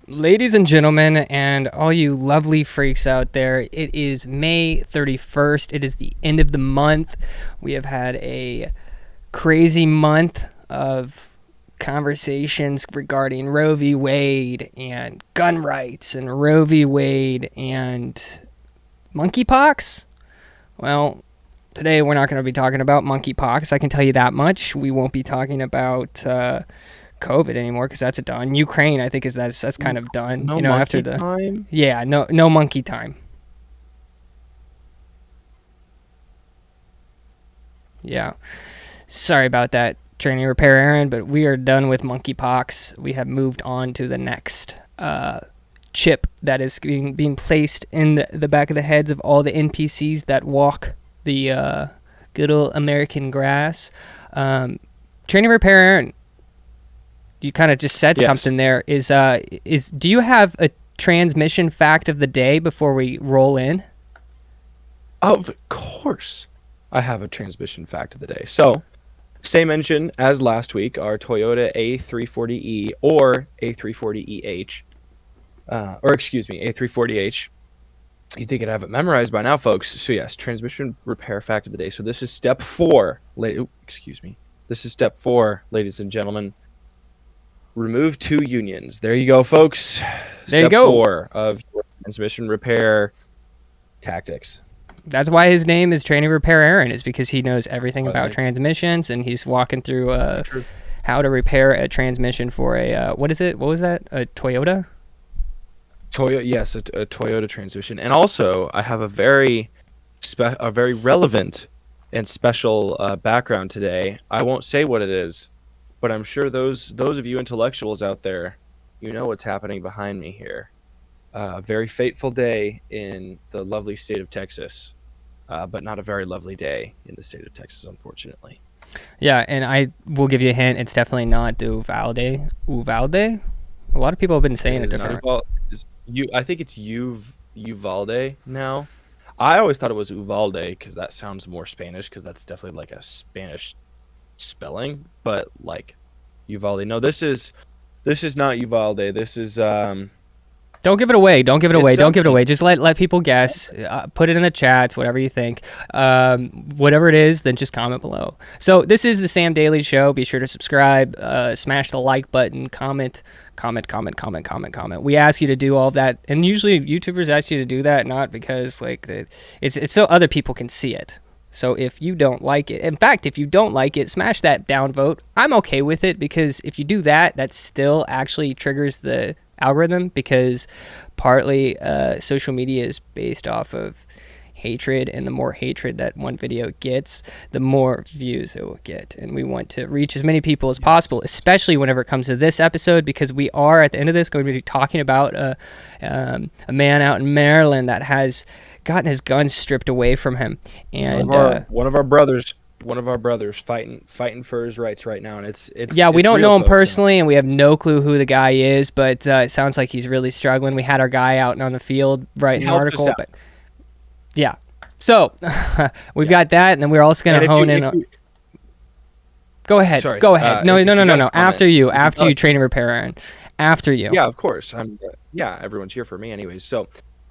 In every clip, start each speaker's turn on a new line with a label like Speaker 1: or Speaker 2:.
Speaker 1: Ladies and gentlemen, and all you lovely freaks out there, it is May 31st. It is the end of the month. We have had a crazy month of conversations regarding Roe v. Wade and gun rights and Roe v. Wade and monkeypox. Well, today we're not going to be talking about monkeypox. I can tell you that much. We won't be talking about COVID anymore because that's done. Ukraine, I think, that's kind of done.
Speaker 2: No,
Speaker 1: after the
Speaker 2: time?
Speaker 1: Yeah, no monkey time. Yeah, sorry about that, training repair Aaron, but we are done with monkeypox. We have moved on to the next chip that is being placed in the back of the heads of all the NPCs that walk the good old American grass. Training repair Aaron, you kind of just said something there. Do you have a transmission fact of the day before we roll in?
Speaker 2: Of course, I have a transmission fact of the day. So, same engine as last week, our Toyota A340E or A340EH, A340H. You think I'd have it memorized by now, folks. So yes, transmission repair fact of the day. So this is step 4. This is step 4, ladies and gentlemen. Remove 2 unions. There you go, folks.
Speaker 1: There you go.
Speaker 2: Step 4 of your transmission repair tactics.
Speaker 1: That's why his name is Training Repair Aaron, is because he knows everything about transmissions, and he's walking through how to repair a transmission for a what is it? What was that? A Toyota?
Speaker 2: Yes, a Toyota transmission. And also, I have a very relevant and special background today. I won't say what it is, but I'm sure those of you intellectuals out there, you know what's happening behind me here. A very fateful day in the lovely state of Texas, but not a very lovely day in the state of Texas, unfortunately.
Speaker 1: Yeah, and I will give you a hint. It's definitely not the Uvalde. Uvalde? A lot of people have been saying it different.
Speaker 2: I think it's Uvalde now. I always thought it was Uvalde because that sounds more Spanish, because that's definitely like a Spanish spelling, but like Uvalde. No, this is not Uvalde. This is
Speaker 1: Don't give it away. Don't give it away. Just let people guess. Put it in the chats, whatever you think. Whatever it is, then just comment below. So this is the Sam Daily Show. Be sure to subscribe, smash the like button, comment. We ask you to do all of that, and usually YouTubers ask you to do that not because it's so other people can see it. So if you don't like it, in fact, if you don't like it, smash that down vote. I'm okay with it, because if you do that, that still actually triggers the algorithm, because partly social media is based off of hatred, and the more hatred that one video gets, the more views it will get, and we want to reach as many people as possible, especially whenever it comes to this episode, because we are at the end of this going to be talking about a man out in Maryland that has gotten his gun stripped away from him, and
Speaker 2: one of our brothers fighting for his rights right now, and it's
Speaker 1: we don't know him personally, and we have no clue who the guy is, but it sounds like he's really struggling. We had our guy out on the field writing an article, but yeah, so we've got that, and then we're also going to hone in on. Go ahead. Sorry. Go ahead. No. After you, Training Repair Aaron. After you.
Speaker 2: Yeah, of course. Everyone's here for me anyways. So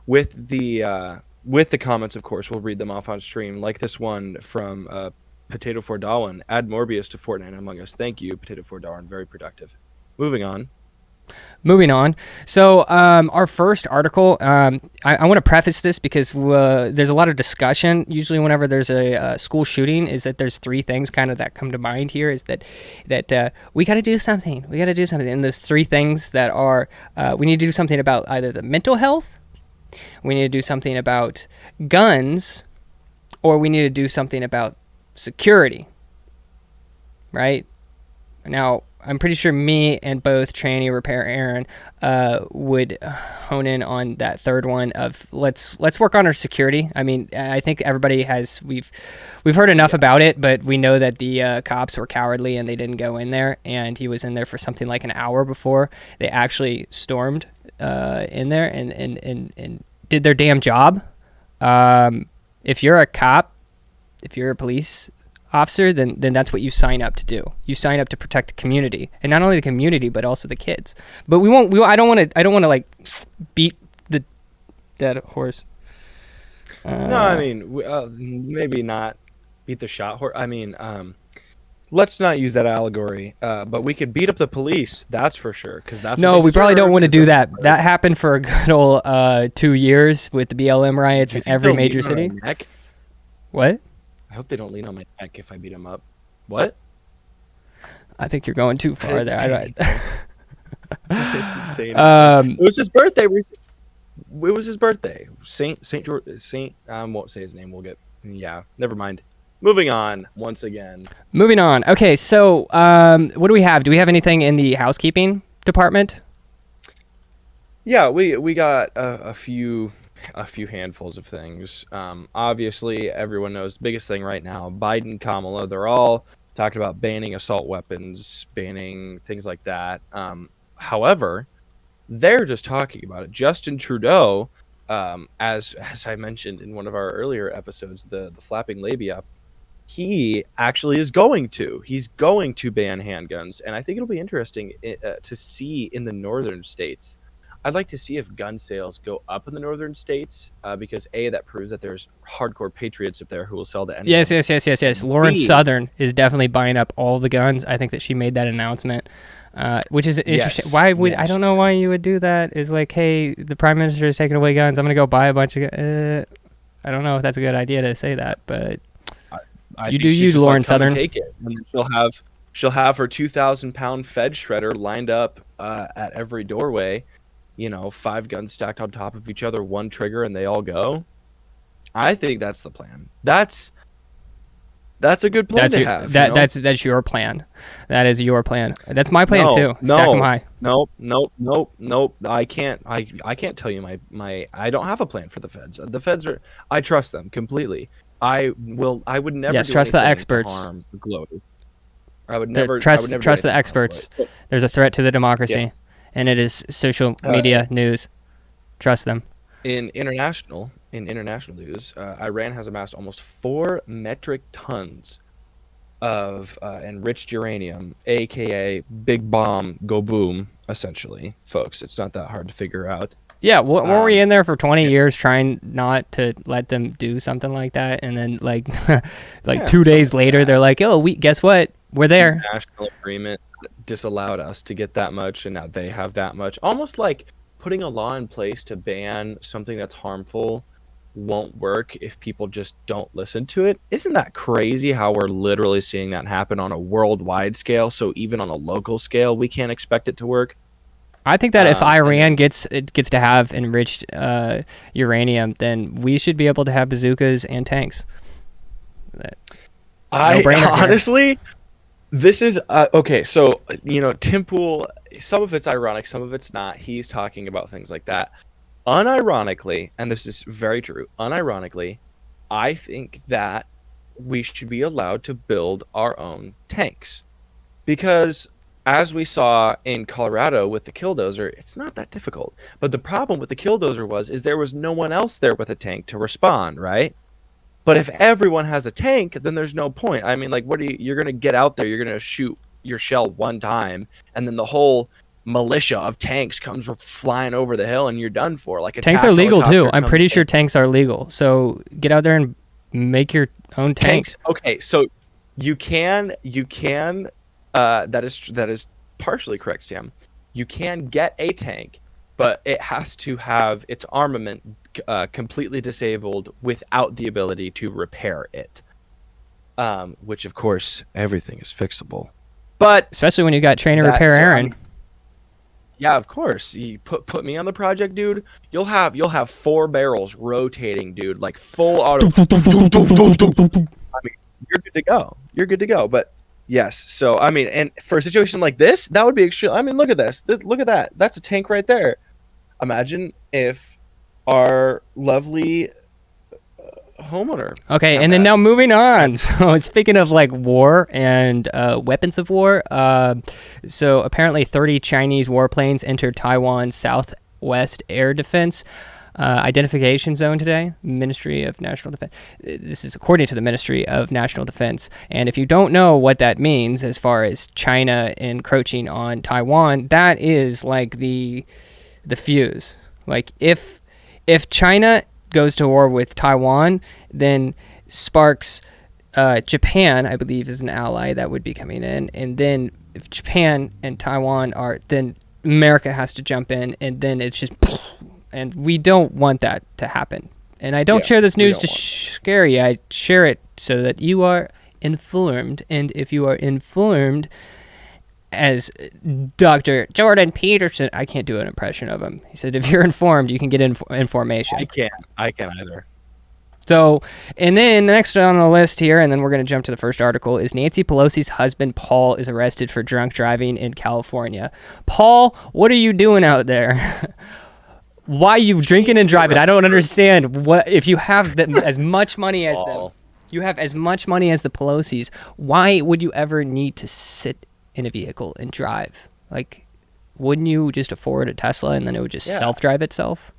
Speaker 2: with the comments, of course, we'll read them off on stream, like this one from Potato for Darwin. Add Morbius to Fortnite Among Us. Thank you, Potato for Darwin. Very productive. Moving on.
Speaker 1: So our first article, I want to preface this because there's a lot of discussion usually whenever there's a school shooting, is that there's 3 things kind of that come to mind here, is that we got to do something. And there's 3 things that are, we need to do something about either the mental health, we need to do something about guns, or we need to do something about security, right? Now, I'm pretty sure me and both Tranny Repair Aaron would hone in on that third one of let's work on our security. I mean, I think everybody has, we've heard enough about it, but we know that the cops were cowardly and they didn't go in there, and he was in there for something like an hour before they actually stormed in there and did their damn job. If you're a cop, if you're a police officer, then that's what you sign up to do. You sign up to protect the community, and not only the community but also the kids. But we won't. I don't want to like beat the dead horse.
Speaker 2: No, I mean maybe not beat the shot horse. I mean, let's not use that allegory. But we could beat up the police. That's for sure. Because that's
Speaker 1: no, we probably don't want to do that. That happened for a good old 2 years with the BLM riots in every major city. What?
Speaker 2: I hope they don't lean on my neck if I beat them up. What?
Speaker 1: I think you're going too far there.
Speaker 2: It was his birthday. It was his birthday. Saint George. I won't say his name. We'll get. Yeah. Never mind. Moving on. Once again.
Speaker 1: Moving on. Okay. So, what do we have? Do we have anything in the housekeeping department?
Speaker 2: Yeah, we got a few handfuls of things. Obviously, everyone knows the biggest thing right now, Biden, Kamala, they're all talking about banning assault weapons, banning things like that. However, they're just talking about it. Justin Trudeau, as I mentioned in one of our earlier episodes, the flapping labia, he actually is going to. He's going to ban handguns, and I think it'll be interesting to see in the northern states. I'd like to see if gun sales go up in the northern states because that proves that there's hardcore patriots up there who will sell to anyone.
Speaker 1: Yes. Lauren Southern is definitely buying up all the guns. I think that she made that announcement, which is interesting.
Speaker 2: Yes,
Speaker 1: why would I don't know why you would do that. Is like, hey, the prime minister is taking away guns. I'm gonna go buy a bunch of. I don't know if that's a good idea to say that, but
Speaker 2: I
Speaker 1: you do you, Lauren Southern.
Speaker 2: Take it, and then she'll have her 2,000-pound Fed shredder lined up at every doorway. 5 guns stacked on top of each other, one trigger, and they all go. I think that's the plan. That's a good plan to have.
Speaker 1: That's your plan. That is your plan. That's my plan too. Stack them high.
Speaker 2: Nope. I can't tell you my. I don't have a plan for the feds. The feds are. I trust them completely. I would never.
Speaker 1: Yes, trust the experts.
Speaker 2: Harm the globe. I would never
Speaker 1: trust the experts. There's a threat to the democracy. Yes. And it is social media news. Trust them.
Speaker 2: In international news, Iran has amassed almost 4 metric tons of enriched uranium, aka big bomb, go boom. Essentially, folks, it's not that hard to figure out.
Speaker 1: Yeah, weren't we in there for 20 years trying not to let them do something like that? And then, like 2 days later, they're like, "Oh, guess what? We're there."
Speaker 2: National agreement disallowed us to get that much, and now they have that much. Almost like putting a law in place to ban something that's harmful won't work if people just don't listen to it. Isn't that crazy how we're literally seeing that happen on a worldwide scale? So even on a local scale, we can't expect it to work.
Speaker 1: I think that if Iran gets to have enriched uranium, then we should be able to have bazookas and tanks.
Speaker 2: Honestly, this is okay. So Tim Pool, some of it's ironic, some of it's not. He's talking about things like that. Unironically, and this is very true, unironically, I think that we should be allowed to build our own tanks. Because as we saw in Colorado with the Killdozer, it's not that difficult. But the problem with the Killdozer is there was no one else there with a tank to respond, right? But if everyone has a tank, then there's no point. I mean, like, you're going to get out there, you're going to shoot your shell one time, and then the whole militia of tanks comes flying over the hill and you're done for. Like,
Speaker 1: tanks are legal too. I'm pretty sure tanks are legal. So get out there and make your own tanks.
Speaker 2: Okay, so you can that is partially correct, Sam. You can get a tank, but it has to have its armament completely disabled without the ability to repair it. Which of course everything is fixable. But
Speaker 1: especially when you got train and repair Aaron.
Speaker 2: Yeah, of course. You put me on the project, dude. You'll have 4 barrels rotating, dude, like full auto. I mean, you're good to go. You're good to go. But yes, so I mean, and for a situation like this, that would be extreme. I mean, look at this. Look at that. That's a tank right there. Imagine if our lovely homeowner.
Speaker 1: Okay, and then now moving on. So speaking of like war and weapons of war, so apparently 30 Chinese warplanes entered Taiwan's southwest air defense. identification zone today, Ministry of National Defense. This is according to the Ministry of National Defense. And if you don't know what that means as far as China encroaching on Taiwan, that is like the fuse. Like if China goes to war with Taiwan, then sparks Japan, I believe, is an ally that would be coming in. And then if Japan and Taiwan are, then America has to jump in, and then it's just... And we don't want that to happen. And I don't share this news to scare you. I share it so that you are informed. And if you are informed, as Dr. Jordan Peterson, I can't do an impression of him. He said, if you're informed, you can get information.
Speaker 2: I can't either.
Speaker 1: So, and then next on the list here, and then we're going to jump to the first article, is Nancy Pelosi's husband, Paul, is arrested for drunk driving in California. Paul, what are you doing out there? Why are you drinking and driving? I don't understand. What if you have as much money as them? You have as much money as the Pelosi's. Why would you ever need to sit in a vehicle and drive? Like, wouldn't you just afford a Tesla and then it would just self-drive itself?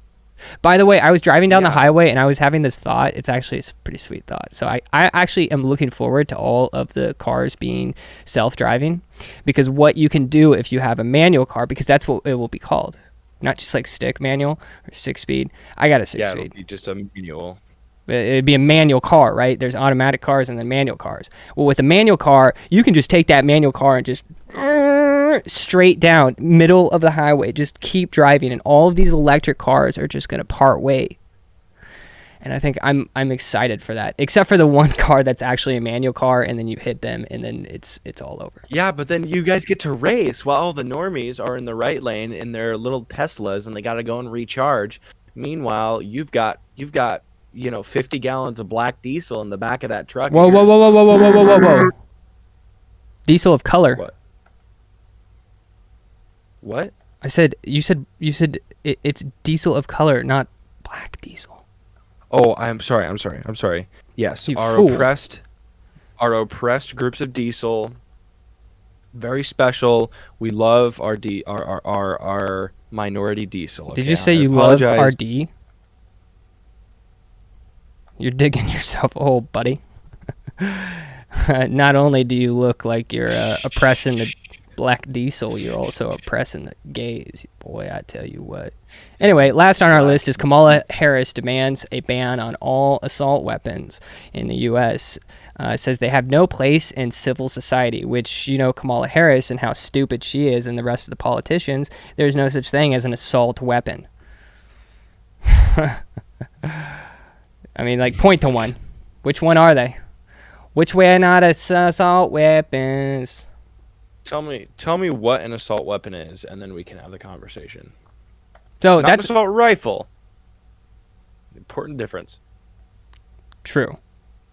Speaker 1: By the way, I was driving down the highway and I was having this thought. It's actually a pretty sweet thought. So I actually am looking forward to all of the cars being self-driving, because what you can do if you have a manual car, because that's what it will be called. Not just like stick manual or 6-speed. I got a 6-speed.
Speaker 2: Yeah, it'll be just a manual.
Speaker 1: It'd be a manual car, right? There's automatic cars and then manual cars. Well, with a manual car, you can just take that manual car and just straight down, middle of the highway, just keep driving, and all of these electric cars are just going to part way. And I think I'm excited for that, except for the one car that's actually a manual car, and then you hit them, and then it's all over.
Speaker 2: Yeah, but then you guys get to race while all the normies are in the right lane in their little Teslas, and they got to go and recharge. Meanwhile, you've got 50 gallons of black diesel in the back of that truck.
Speaker 1: Whoa. Diesel of color.
Speaker 2: What?
Speaker 1: I said, you said it's diesel of color, not black diesel.
Speaker 2: Oh, I'm sorry. Yes,
Speaker 1: You
Speaker 2: our
Speaker 1: fool.
Speaker 2: oppressed groups of diesel, very special. We love our minority diesel.
Speaker 1: Did
Speaker 2: okay?
Speaker 1: you say
Speaker 2: I
Speaker 1: you love
Speaker 2: apologize.
Speaker 1: RD? You're digging yourself a hole, buddy. Not only do you look like you're oppressing the black diesel, you're also oppressing the gays. Boy, I tell you what. Anyway, last on our list is Kamala Harris demands a ban on all assault weapons in the U.S. Says they have no place in civil society, which, Kamala Harris and how stupid she is and the rest of the politicians, there's no such thing as an assault weapon. I mean, like, point to one. Which one are they? Which way are not assault weapons?
Speaker 2: Tell me what an assault weapon is, and then we can have the conversation.
Speaker 1: So
Speaker 2: Not
Speaker 1: that's
Speaker 2: an assault rifle. Important difference.
Speaker 1: true.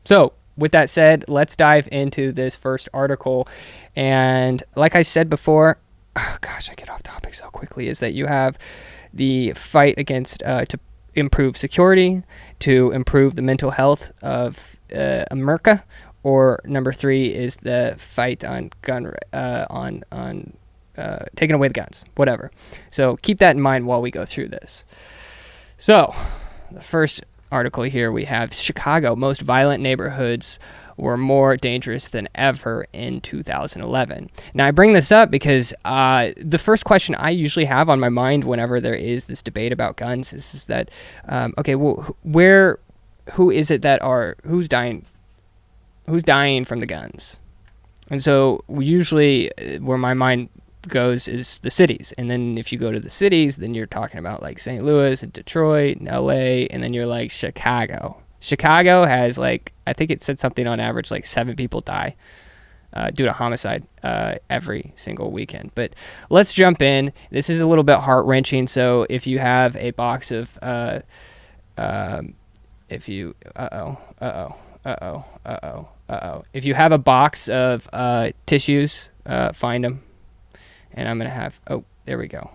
Speaker 1: So with that said, let's dive into this first article. And like I said before, oh gosh, I get off topic so quickly, is that you have the fight against to improve security, to improve the mental health of America, or number 3 is the fight on taking away the guns, whatever. So keep that in mind while we go through this. So the first article here, we have Chicago. Most violent neighborhoods were more dangerous than ever in 2011. Now I bring this up because the first question I usually have on my mind whenever there is this debate about guns is that, okay, well, who is it who's dying from the guns? And so usually where my mind goes is the cities. And then if you go to the cities, then you're talking about like St. Louis and Detroit and LA, and then you're like Chicago. Chicago has like, I think it said something on average like 7 people die due to homicide every single weekend. But let's jump in. This is a little bit heart-wrenching. So if you have a box of if you have a box of tissues, find them. And I'm going to have, there we go.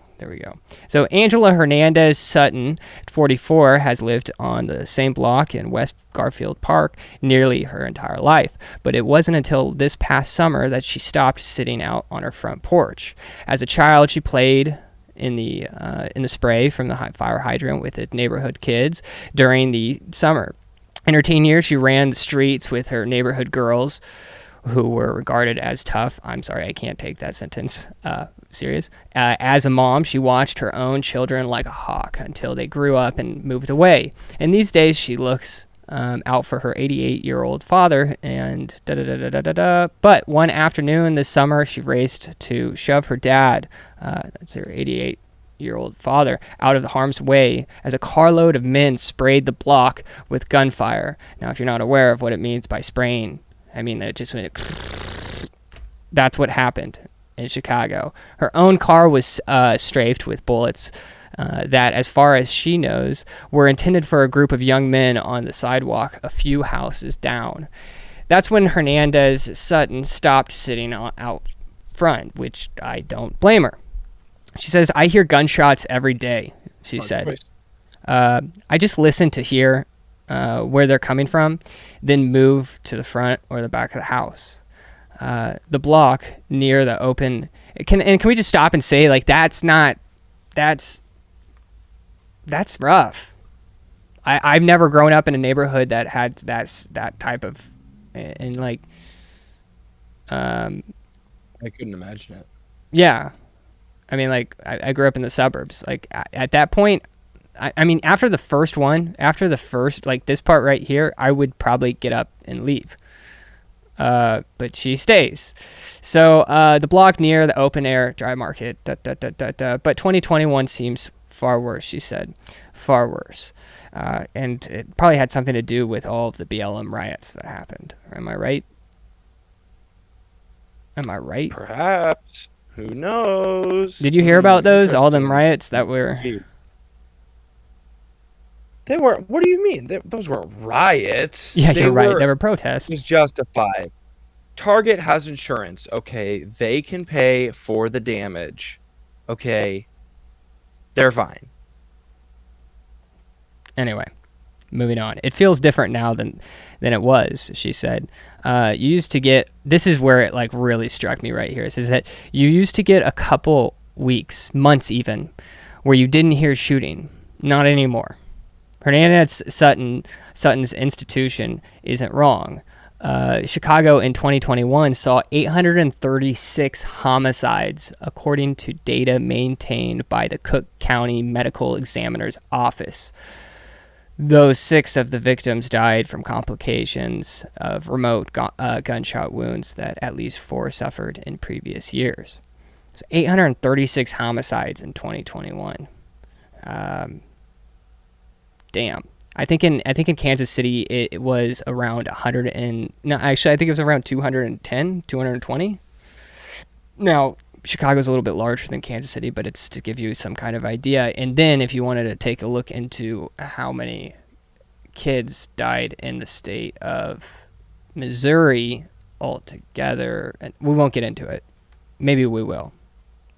Speaker 1: So Angela Hernandez Sutton, 44, has lived on the same block in West Garfield Park nearly her entire life. But it wasn't until this past summer that she stopped sitting out on her front porch. As a child, she played in the spray from the fire hydrant with the neighborhood kids during the summer. In her teen years, she ran the streets with her neighborhood girls, who were regarded as tough. I'm sorry, I can't take that sentence serious. As a mom, she watched her own children like a hawk until they grew up and moved away. And these days, she looks out for her 88-year-old father and da-da-da-da-da-da. But one afternoon this summer, she raced to shove her dad, that's her 88-year-old father, out of harm's way as a carload of men sprayed the block with gunfire. Now, if you're not aware of what it means by spraying, I mean, it just went. That's what happened in Chicago. Her own car was strafed with bullets that, as far as she knows, were intended for a group of young men on the sidewalk a few houses down. That's when Hernandez Sutton stopped sitting out front, which I don't blame her. She says, "I hear gunshots every day," she said. "I just listen to hear where they're coming from, then move to the front or the back of the house. The block near the open." Can we just stop and say, like, that's rough. I've never grown up in a neighborhood that had that type of, and like,
Speaker 2: I couldn't imagine it.
Speaker 1: Yeah, I mean, like, I grew up in the suburbs. Like, at that point, I mean, after the first, like, this part right here, I would probably get up and leave. But she stays. So the block near the open air dry market, but 2021 seems far worse, she said. Far worse. And it probably had something to do with all of the BLM riots that happened. Am I right?
Speaker 2: Perhaps. Who knows?
Speaker 1: Did you hear about those? All them riots that were...
Speaker 2: They weren't. What do you mean? Those weren't riots.
Speaker 1: Yeah, you're right. They were protests.
Speaker 2: It was justified. Target has insurance. Okay, they can pay for the damage. Okay, they're fine.
Speaker 1: Anyway, moving on. It feels different now than it was, she said. You used to get... This is where it, like, really struck me right here. It says that you used to get a couple weeks, months even, where you didn't hear shooting. Not anymore. Hernandez Sutton's institution isn't wrong. Chicago in 2021 saw 836 homicides, according to data maintained by the Cook County Medical Examiner's Office. Though 6 of the victims died from complications of remote gunshot wounds that at least 4 suffered in previous years. So 836 homicides in 2021. Damn. I think in Kansas City it was around 100 and... No, actually, I think it was around 210, 220. Now, Chicago's a little bit larger than Kansas City, but it's to give you some kind of idea. And then if you wanted to take a look into how many kids died in the state of Missouri altogether, and we won't get into it. Maybe we will.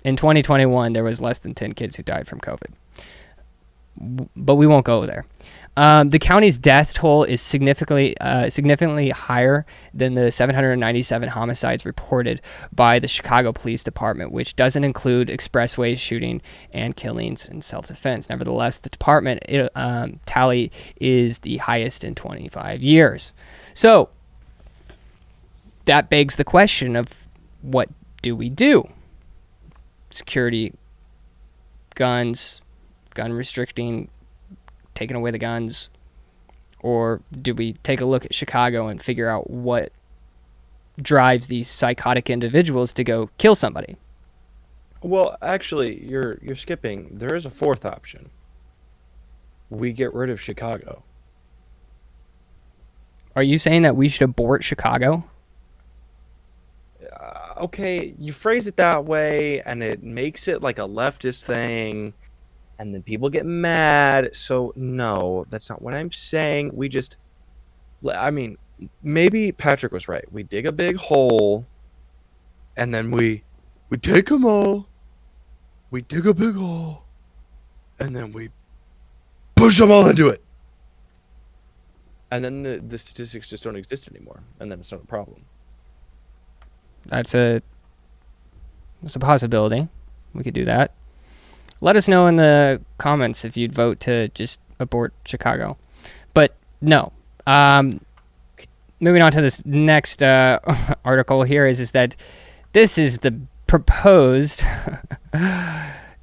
Speaker 1: In 2021, there was less than 10 kids who died from COVID. But we won't go there. The county's death toll is significantly higher than the 797 homicides reported by the Chicago Police Department, which doesn't include expressway shooting and killings in self-defense. Nevertheless, the department tally is the highest in 25 years. So that begs the question of, what do we do? Security, guns, gun restricting, taking away the guns, or do we take a look at Chicago and figure out what drives these psychotic individuals to go kill somebody?
Speaker 2: Well, actually, you're skipping. There is a fourth option. We get rid of Chicago.
Speaker 1: Are you saying that we should abort Chicago?
Speaker 2: Okay, you phrase it that way, and it makes it like a leftist thing. And then people get mad. So, no, that's not what I'm saying. I mean, maybe Patrick was right. We dig a big hole, and then we take them all. We dig a big hole, and then we push them all into it. And then the statistics just don't exist anymore. And then it's not a problem.
Speaker 1: That's a possibility. We could do that. Let us know in the comments if you'd vote to just abort Chicago. But no. Moving on to this next article here is that this is the proposed...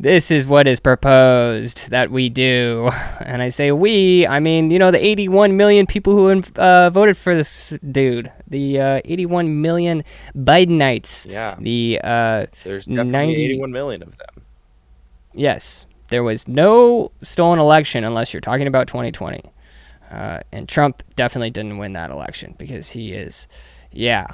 Speaker 1: This is what is proposed that we do. And I say we, I mean, the 81 million people who voted for this dude. The 81 million Bidenites.
Speaker 2: Yeah.
Speaker 1: There's
Speaker 2: definitely 81 million of them.
Speaker 1: Yes. There was no stolen election unless you're talking about 2020. And Trump definitely didn't win that election because he is, yeah.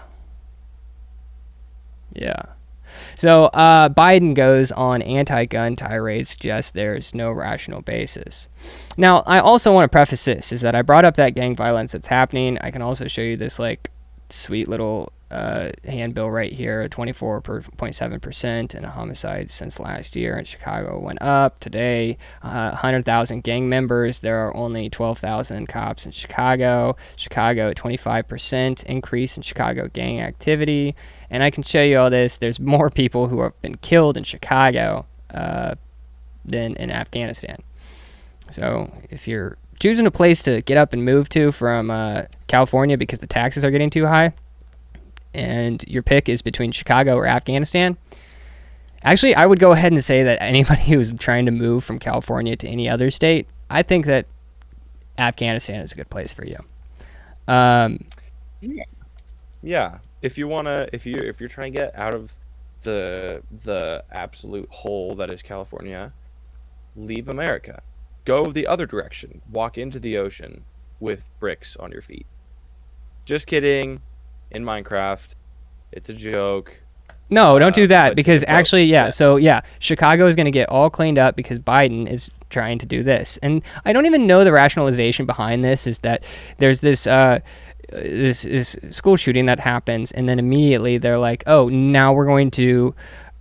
Speaker 1: So Biden goes on anti-gun tirades, suggests there's no rational basis. Now, I also want to preface this, is that I brought up that gang violence that's happening. I can also show you this, sweet little handbill right here, 24.7% in a homicide since last year in Chicago went up. Today, 100,000 gang members. There are only 12,000 cops in Chicago. 25% increase in Chicago gang activity. And I can show you all this. There's more people who have been killed in Chicago than in Afghanistan. So if you're choosing a place to get up and move to from California because the taxes are getting too high, and your pick is between Chicago or Afghanistan, actually, I would go ahead and say that anybody who's trying to move from California to any other state, I think that Afghanistan is a good place for you.
Speaker 2: Yeah. If you're trying to get out of the absolute hole that is California, leave America. Go the other direction. Walk into the ocean with bricks on your feet. Just kidding. In Minecraft, it's a joke.
Speaker 1: No, don't do that because actually, yeah. So yeah, Chicago is going to get all cleaned up because Biden is trying to do this, and I don't even know the rationalization behind this. Is that there's this this is school shooting that happens, and then immediately they're like, oh, now we're going to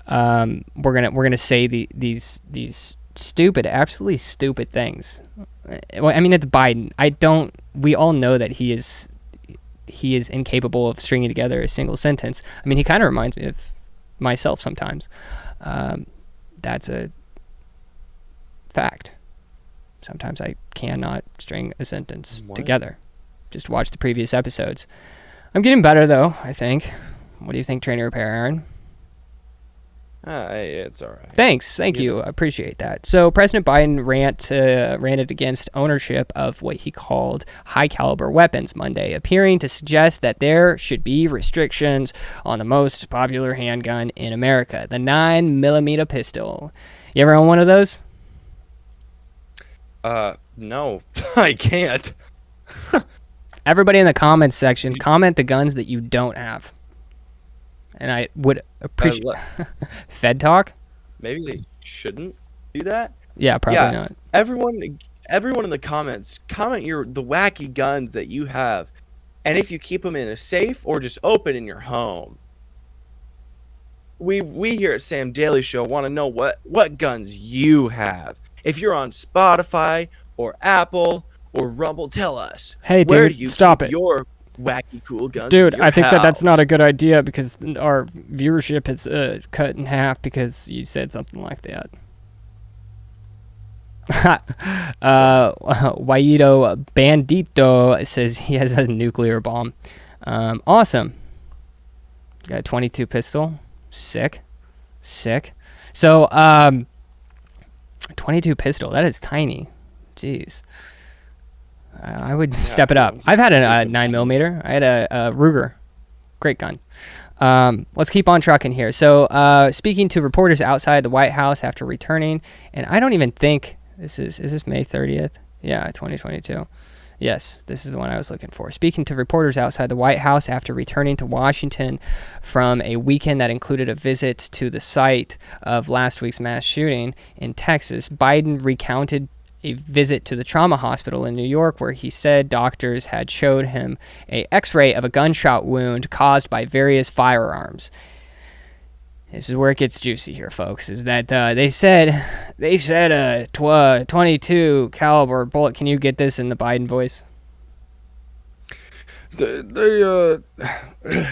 Speaker 1: we're gonna say these stupid, absolutely stupid things. Well, I mean, it's Biden. We all know that he is incapable of stringing together a single sentence. I mean, he kind of reminds me of myself sometimes. That's a fact. Sometimes I cannot string a sentence together. Just watch the previous episodes. I'm getting better, though, I think. What do you think, Trainer Repair Aaron?
Speaker 2: It's all right.
Speaker 1: Thanks. Thank you. I appreciate that. So President Biden ranted against ownership of what he called high-caliber weapons Monday, appearing to suggest that there should be restrictions on the most popular handgun in America, the 9mm pistol. You ever own one of those?
Speaker 2: No, I can't.
Speaker 1: Everybody in the comments section, comment the guns that you don't have. And I would appreciate Fed talk.
Speaker 2: Maybe they shouldn't do that.
Speaker 1: Yeah, probably not.
Speaker 2: Everyone in the comments, comment the wacky guns that you have, and if you keep them in a safe or just open in your home. We here at Sam Daily Show want to know what guns you have. If you're on Spotify or Apple or Rumble, tell us.
Speaker 1: Hey, dude,
Speaker 2: where do you
Speaker 1: stop
Speaker 2: keep
Speaker 1: it.
Speaker 2: Your wacky cool guns.
Speaker 1: Dude, I think that's not a good idea because our viewership is cut in half because you said something like that. Guaido Bandito says he has a nuclear bomb. Awesome. Got a 22 pistol. Sick. So, 22 pistol. That is tiny. Jeez. I would step it up. I've had a 9mm. I had a Ruger. Great gun. Let's keep on trucking here. So, speaking to reporters outside the White House after returning, and I don't even think is this May 30th? Yeah, 2022. Yes, this is the one I was looking for. Speaking to reporters outside the White House after returning to Washington from a weekend that included a visit to the site of last week's mass shooting in Texas, Biden recounted a visit to the trauma hospital in New York where he said doctors had showed him a x-ray of a gunshot wound caused by various firearms. This is where it gets juicy here, folks, is that they said a 22 caliber bullet. Can you get this in the Biden voice?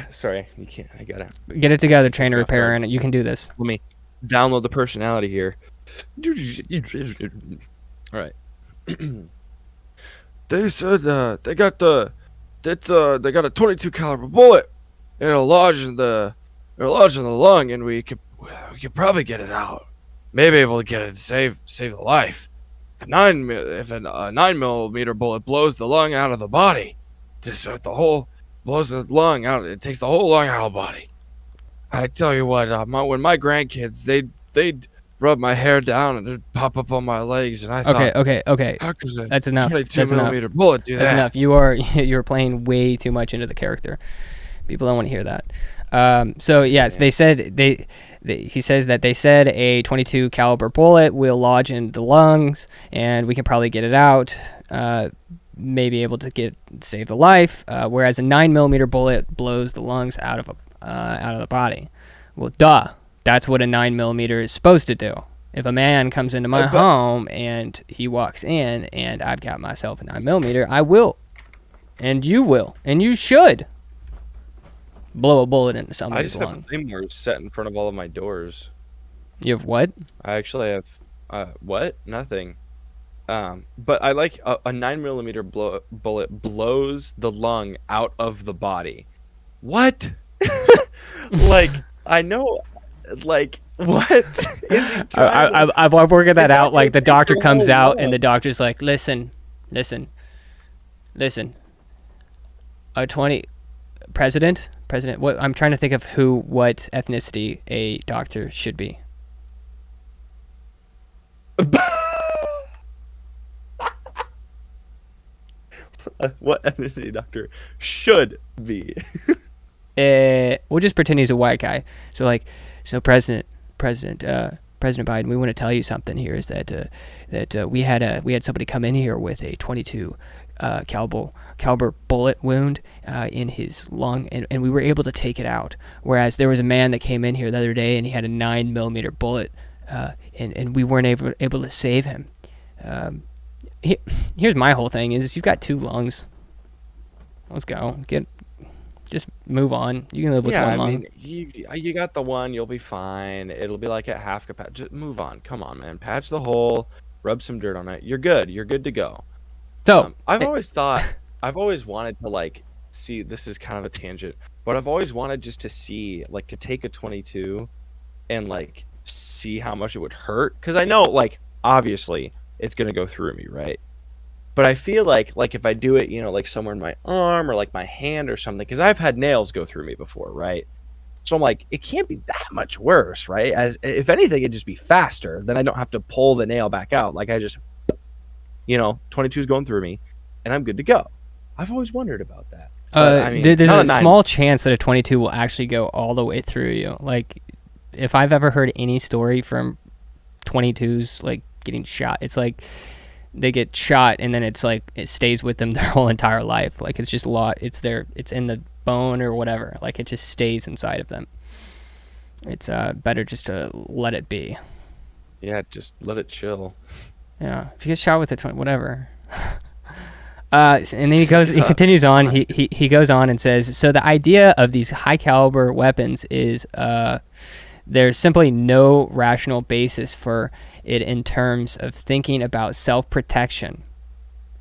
Speaker 2: Sorry, you can't. I gotta
Speaker 1: get it together, Trainer Repair, and you can do this.
Speaker 2: Let me download the personality here. All right. They said they got a 22 caliber bullet. It'll lodge in the lung, and we could probably get it out. Maybe able to get it and save the life. If a 9mm bullet blows the lung out of the body, blows the lung out. It takes the whole lung out of the body. I tell you what, when my grandkids they'd rub my hair down and it'd pop up on my legs, and I thought,
Speaker 1: Okay.
Speaker 2: how could a
Speaker 1: That's enough.
Speaker 2: 22mm bullet do that?
Speaker 1: That's enough. You're playing way too much into the character. People don't want to hear that. So yes, they said he says that they said a 22 caliber bullet will lodge in the lungs, and we can probably get it out. May be able to save the life. Whereas a 9mm bullet blows the lungs out of the body. Well, duh. That's what a 9mm is supposed to do. If a man comes into my home and he walks in and I've got myself a 9mm, I will, and you will, and you should blow a bullet into somebody's lung.
Speaker 2: I just have flamethrowers set in front of all of my doors.
Speaker 1: You have what?
Speaker 2: I actually have what? Nothing. But I like a 9mm bullet blows the lung out of the body. What? Like, I know. Like, what is he trying
Speaker 1: I'm working that out. Like, the doctor comes out and the doctor's like, listen. A 20 president. What? I'm trying to think of what ethnicity a doctor should be.
Speaker 2: What ethnicity doctor should be?
Speaker 1: We'll just pretend he's a white guy. So President Biden, we want to tell you something here. Is that we had somebody come in here with a 22 caliber bullet wound in his lung, and we were able to take it out. Whereas there was a man that came in here the other day and he had a 9mm bullet, and we weren't able to save him. Here's my whole thing: is you've got two lungs. Let's go. Just move on. You can live with one lung.
Speaker 2: You got the one. You'll be fine. It'll be like at half capacity. Just move on. Come on, man. Patch the hole. Rub some dirt on it. You're good. You're good to go.
Speaker 1: So
Speaker 2: I've always wanted to see. This is kind of a tangent, but I've always wanted just to see, to take a 22 and see how much it would hurt. Because I know, obviously it's gonna go through me, right? But I feel like if I do it, somewhere in my arm or my hand or something, because I've had nails go through me before, right? So I'm like, it can't be that much worse, right? As if anything, it'd just be faster. Then I don't have to pull the nail back out. I just, 22 is going through me, and I'm good to go. I've always wondered about that.
Speaker 1: There's a small chance that a 22 will actually go all the way through you. If I've ever heard any story from 22s getting shot, it's they get shot and then it's it stays with them their whole entire life. It's just it's in the bone or whatever. It just stays inside of them. It's better just to let it be.
Speaker 2: Yeah, just let it chill.
Speaker 1: Yeah, if you get shot with a 20, whatever. And then he continues on. He goes on and says, so the idea of these high caliber weapons is there's simply no rational basis for it in terms of thinking about self-protection,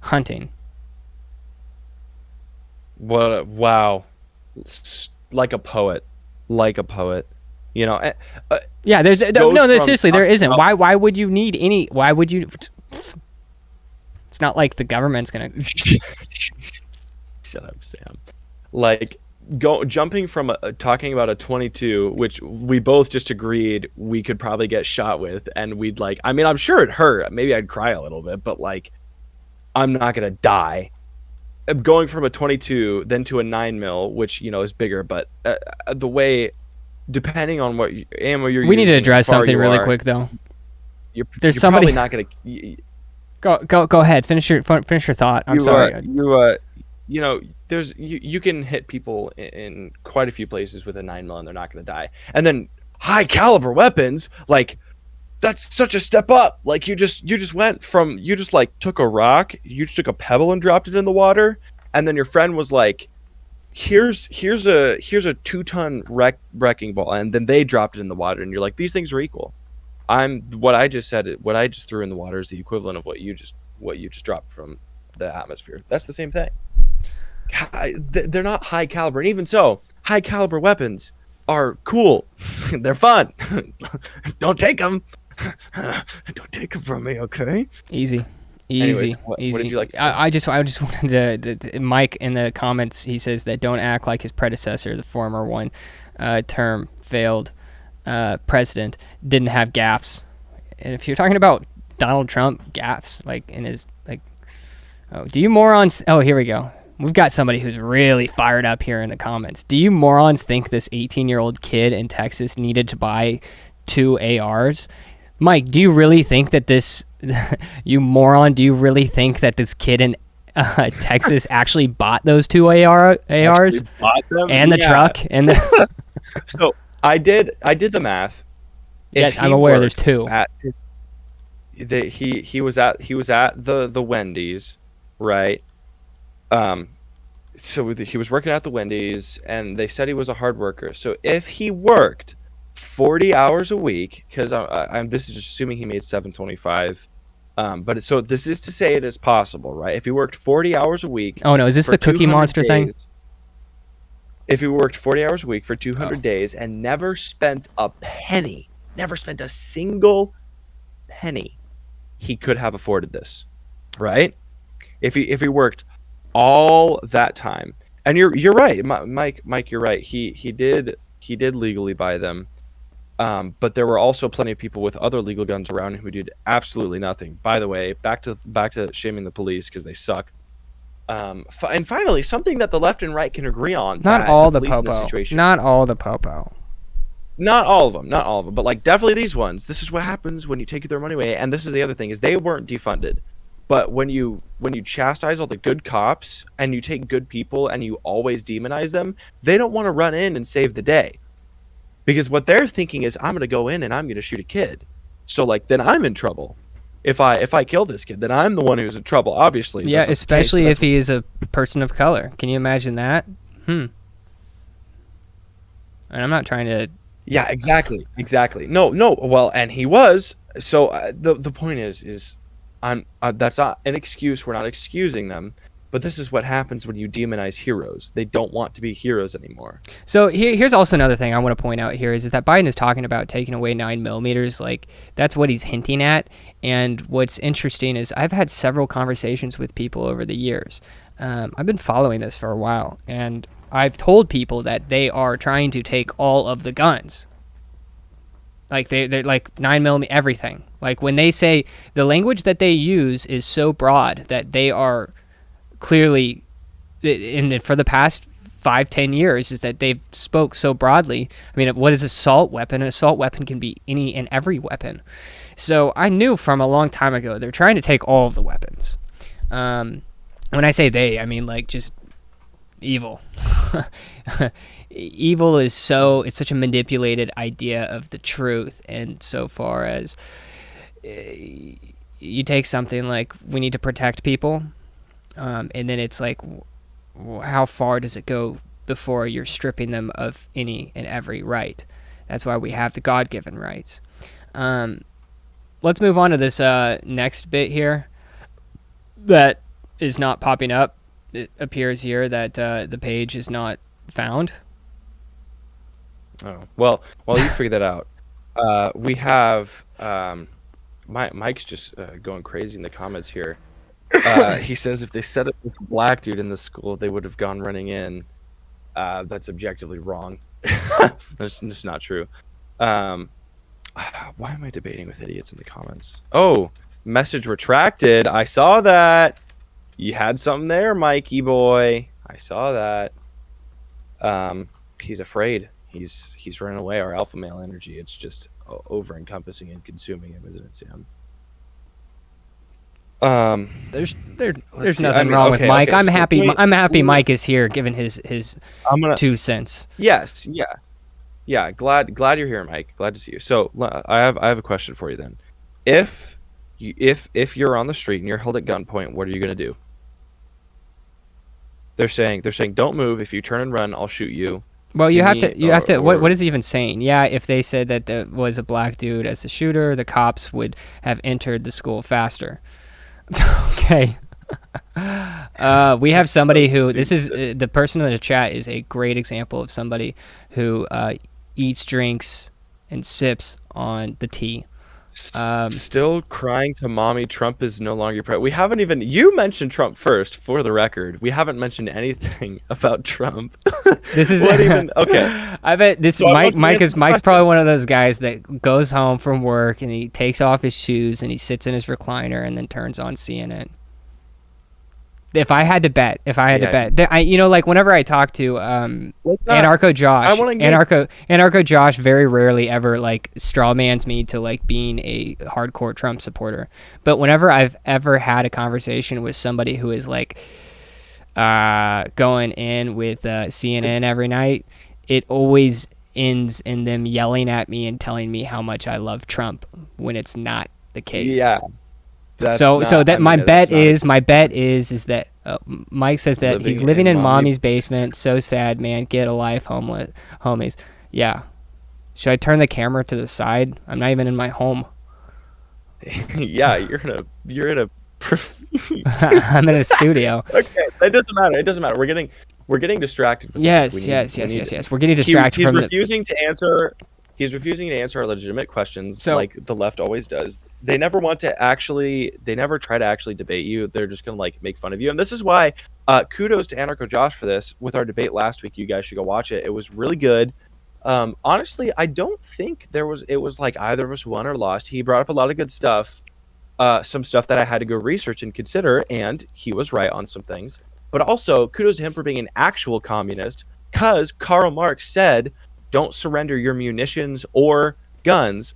Speaker 1: hunting.
Speaker 2: What? Wow. Like a poet.
Speaker 1: Yeah, there's seriously, there isn't. Why would you need any? Why would you? It's not like the government's gonna.
Speaker 2: Shut up, Sam. Jumping from talking about a 22, which we both just agreed we could probably get shot with, and we'd I'm sure it hurt. Maybe I'd cry a little bit, but I'm not gonna die. Going from a 22 then to a 9mm, which is bigger, but the way, depending on what ammo you're using,
Speaker 1: we need to address something really quick though.
Speaker 2: You're probably not gonna.
Speaker 1: Go ahead. Finish your thought. I'm sorry.
Speaker 2: You can hit people in quite a few places with a 9mm and they're not going to die. And then high caliber weapons, that's such a step up. you just went from, took a rock, you just took a pebble and dropped it in the water, and then your friend was like, here's a 2-ton wrecking ball, and then they dropped it in the water, and you're like, these things are equal. what I just said, what I just threw in the water is the equivalent of what you just dropped from the atmosphere. That's the same thing. They're not high caliber, and even so, high caliber weapons are cool. They're fun. Don't take them. Don't take them from me, okay?
Speaker 1: Easy.
Speaker 2: Anyways, what did you like to say?
Speaker 1: I just wanted to Mike in the comments, he says that don't act like his predecessor, the former one term failed president, didn't have gaffes. And if you're talking about Donald Trump gaffes, like in his do you morons? Oh, here we go. We've got somebody who's really fired up here in the comments. Do you morons think this 18-year-old kid in Texas needed to buy 2 ARs? Mike, do you really think that this, you moron, do you really think that this kid in Texas actually bought those 2 ARs?
Speaker 2: Bought them?
Speaker 1: And the truck? And the
Speaker 2: So I did the math.
Speaker 1: Yes, I'm aware there's 2.
Speaker 2: He was at the Wendy's, right? So he was working at the Wendy's, and they said he was a hard worker. So if he worked 40 hours a week, because I'm this is just assuming he made $7.25, but so this is to say it is possible, right? If he worked 40 hours a week.
Speaker 1: Oh no, is this the Cookie Monster thing?
Speaker 2: If he worked 40 hours a week for 200 days and never spent a penny, never spent a single penny, he could have afforded this, right? If he worked all that time, and you're right, Mike, you're right. He did legally buy them, but there were also plenty of people with other legal guns around who did absolutely nothing. By the way, back to shaming the police because they suck. And finally, something that the left and right can agree on.
Speaker 1: Not all the popo. Not all the popo.
Speaker 2: Not all of them, but like definitely these ones. This is what happens when you take their money away. And this is the other thing, is they weren't defunded. But when you chastise all the good cops and you take good people and you always demonize them, they don't want to run in and save the day. Because what they're thinking is, I'm going to go in and I'm going to shoot a kid. So like then I'm in trouble. If I kill this kid, then I'm the one who's in trouble, obviously.
Speaker 1: Yeah, especially if he is a person of color. Can you imagine that? And I'm not trying to...
Speaker 2: Yeah, exactly. No, well, and he was. So the point is that's not an excuse. We're not excusing them. But this is what happens when you demonize heroes. They don't want to be heroes anymore.
Speaker 1: So here's also another thing I want to point out here is that Biden is talking about taking away 9mm. Like, that's what he's hinting at. And what's interesting is I've had several conversations with people over the years. I've been following this for a while. And I've told people that they are trying to take all of the guns. Like, they're like 9mm, everything. Like, when they say the language that they use is so broad that they are... clearly, for the past 5-10 years, is that they've spoke so broadly. I mean, what is assault weapon? An assault weapon can be any and every weapon. So I knew from a long time ago they're trying to take all of the weapons. When I say they, I mean like just evil. Evil is it's such a manipulated idea of the truth. And so far as you take something like we need to protect people. And then it's like, how far does it go before you're stripping them of any and every right? That's why we have the God-given rights. Let's move on to this next bit here that is not popping up. It appears here that the page is not found.
Speaker 2: Oh, well, while you figure that out, we have Mike's just going crazy in the comments here. He says if they said it with a black dude in the school, they would have gone running in. That's objectively wrong. That's just not true. Why am I debating with idiots in the comments? Oh, message retracted. I saw that. You had something there, Mikey boy. I saw that. He's afraid. He's running away. Our alpha male energy. It's just over encompassing and consuming him, isn't it, Sam?
Speaker 1: There's nothing wrong with Mike. Okay, I'm happy Mike is here giving his 2 cents.
Speaker 2: Yes, yeah. Glad you're here, Mike. Glad to see you. So I have a question for you then. If you're on the street and you're held at gunpoint, what are you gonna do? They're saying don't move. If you turn and run, I'll shoot you.
Speaker 1: Well, you have to.
Speaker 2: Or
Speaker 1: What is he even saying? Yeah, if they said that there was a black dude as the shooter, the cops would have entered the school faster. Okay. We have somebody who. This is the person in the chat is a great example of somebody who eats, drinks, and sips on the tea.
Speaker 2: Still crying to mommy. Trump is no longer president. We haven't even. You mentioned Trump first, for the record. We haven't mentioned anything about Trump.
Speaker 1: This is
Speaker 2: what even? Okay.
Speaker 1: I bet this
Speaker 2: So
Speaker 1: Mike's probably one of those guys that goes home from work and he takes off his shoes and he sits in his recliner and then turns on CNN. If I had to bet, like whenever I talk to Anarcho Josh, Anarcho Josh very rarely ever like strawmans me to like being a hardcore Trump supporter. But whenever I've ever had a conversation with somebody who is like going in with CNN every night, it always ends in them yelling at me and telling me how much I love Trump when it's not the case.
Speaker 2: Yeah.
Speaker 1: My bet is that Mike says that he's living in mommy's basement. So sad, man. Get a life, homies. Yeah. Should I turn the camera to the side? I'm not even in my home.
Speaker 2: Yeah, you're in a.
Speaker 1: I'm in a studio.
Speaker 2: Okay, it doesn't matter. We're getting distracted.
Speaker 1: Yes. We're getting distracted from
Speaker 2: refusing to answer. He's refusing to answer our legitimate questions, like the left always does. They never try to actually debate you. They're just gonna like make fun of you. And this is why kudos to Anarcho Josh for this. With our debate last week, you guys should go watch it. It was really good. Honestly, I don't think it was like either of us won or lost. He brought up a lot of good stuff, some stuff that I had to go research and consider, and he was right on some things. But also, kudos to him for being an actual communist, because Karl Marx said, don't surrender your munitions or guns,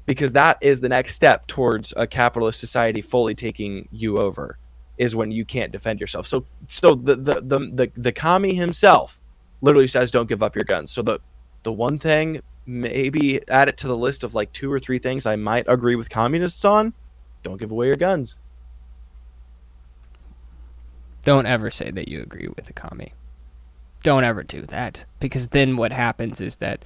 Speaker 2: because that is the next step towards a capitalist society fully taking you over, is when you can't defend yourself. So the commie himself literally says, don't give up your guns. So the one thing, maybe add it to the list of like 2 or 3 things I might agree with communists on: don't give away your guns.
Speaker 1: Don't ever say that you agree with the commie. Don't ever do that, because then what happens is that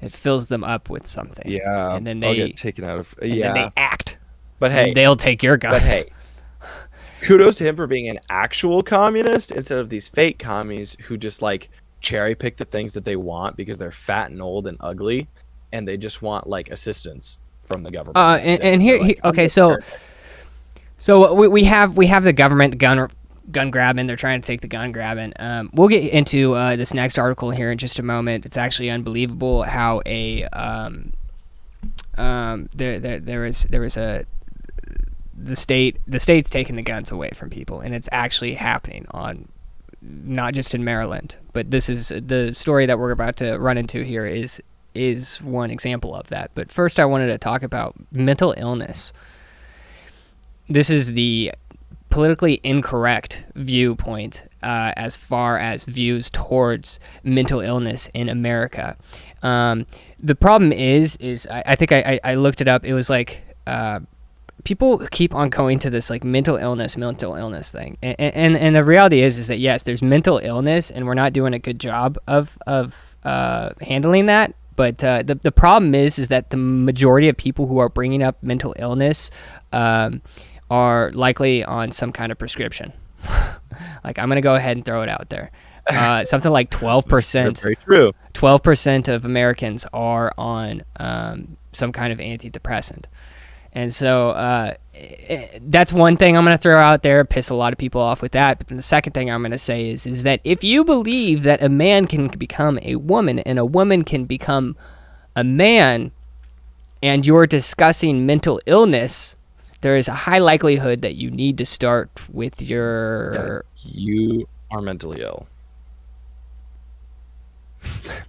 Speaker 1: it fills them up with something.
Speaker 2: Yeah,
Speaker 1: and then
Speaker 2: they'll
Speaker 1: they
Speaker 2: get taken out of.
Speaker 1: And then they act.
Speaker 2: But hey,
Speaker 1: they'll take your guns.
Speaker 2: But hey, kudos to him for being an actual communist instead of these fake commies who just like cherry pick the things that they want because they're fat and old and ugly, and they just want like assistance from the government.
Speaker 1: And here, like, okay, so we have the government gun grabbing. They're trying to take the gun grabbing. We'll get into this next article here in just a moment. It's actually unbelievable how the state's taking the guns away from people, and it's actually happening on not just in Maryland, but this is the story that we're about to run into here is one example of that. But first I wanted to talk about mental illness. This is the politically incorrect viewpoint as far as views towards mental illness in America. The problem is I think I looked it up. It was like people keep on going to this like mental illness thing, and the reality is that yes, there's mental illness, and we're not doing a good job of handling that. But the problem is that the majority of people who are bringing up mental illness are likely on some kind of prescription. Like, I'm going to go ahead and throw it out there. Something like 12%.
Speaker 2: Very true.
Speaker 1: 12% of Americans are on some kind of antidepressant. And so that's one thing I'm going to throw out there, piss a lot of people off with that. But then the second thing I'm going to say is that if you believe that a man can become a woman and a woman can become a man, and you're discussing mental illness, there is a high likelihood that you need to start with your...
Speaker 2: You are mentally ill.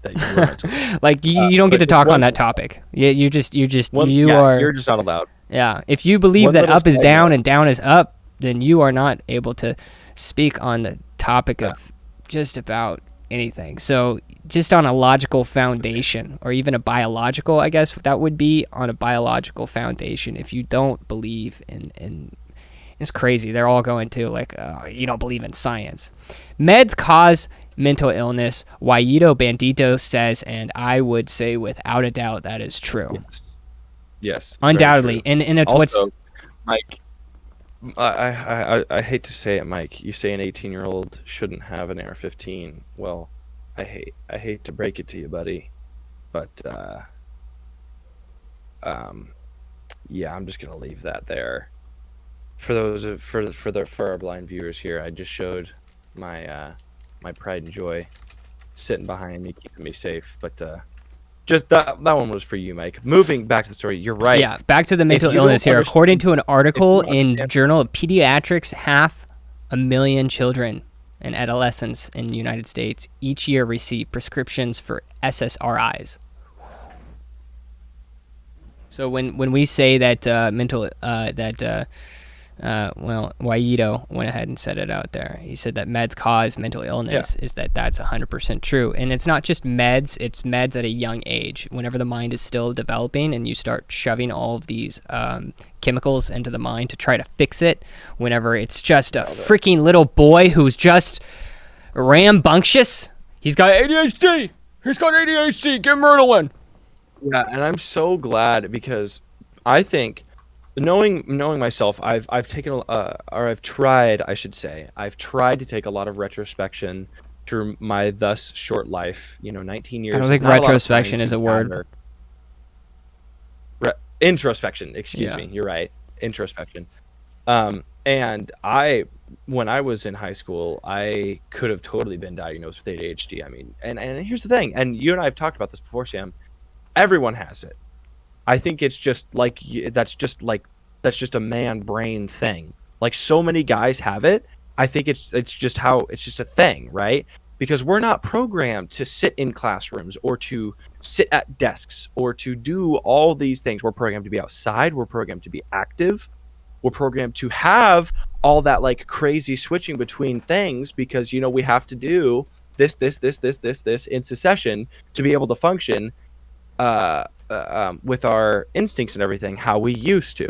Speaker 2: That you are mentally ill.
Speaker 1: Like, you don't get to talk on that topic. You're just
Speaker 2: not allowed.
Speaker 1: Yeah, if you believe that up is down and down is up, then you are not able to speak on the topic of just about anything. So just on a logical foundation, or even a biological, I guess that would be on a biological foundation. If you don't believe in it's crazy. They're all going to like, you don't believe in science. Meds cause mental illness. Wayito Bandito says, and I would say without a doubt that is true.
Speaker 2: Yes,
Speaker 1: undoubtedly. And it's
Speaker 2: also,
Speaker 1: what's
Speaker 2: Mike. I hate to say it, Mike. You say an 18-year-old shouldn't have an AR-15. Well, I hate to break it to you, buddy, but yeah, I'm just gonna leave that there. For our blind viewers here, I just showed my my pride and joy sitting behind me, keeping me safe. But just that one was for you, Mike. Moving back to the story, you're right.
Speaker 1: Yeah, back to the mental illness here. According to an article in Journal of Pediatrics, 500,000 children and adolescents in the United States each year receive prescriptions for SSRIs. So when we say that well, Wayito went ahead and said it out there. He said that meds cause mental illness. Is that's 100% true. And it's not just meds, it's meds at a young age. Whenever the mind is still developing and you start shoving all of these chemicals into the mind to try to fix it, whenever it's just a freaking little boy who's just rambunctious. He's got ADHD. Give him Ritalin.
Speaker 2: Yeah, and I'm so glad because I think knowing myself, I've taken or I've tried, I should say, I've tried to take a lot of retrospection through my thus short life. 19 years.
Speaker 1: I don't think retrospection is a word.
Speaker 2: Introspection. Excuse me. You're right. Introspection. And when I was in high school, I could have totally been diagnosed with ADHD. I mean, and here's the thing, and you and I have talked about this before, Sam. Everyone has it. I think it's just like that's just a man brain thing. Like so many guys have it. I think it's just a thing, right? Because we're not programmed to sit in classrooms or to sit at desks or to do all these things. We're programmed to be outside. We're programmed to be active. We're programmed to have all that like crazy switching between things because we have to do this in succession to be able to function with our instincts and everything how we used to.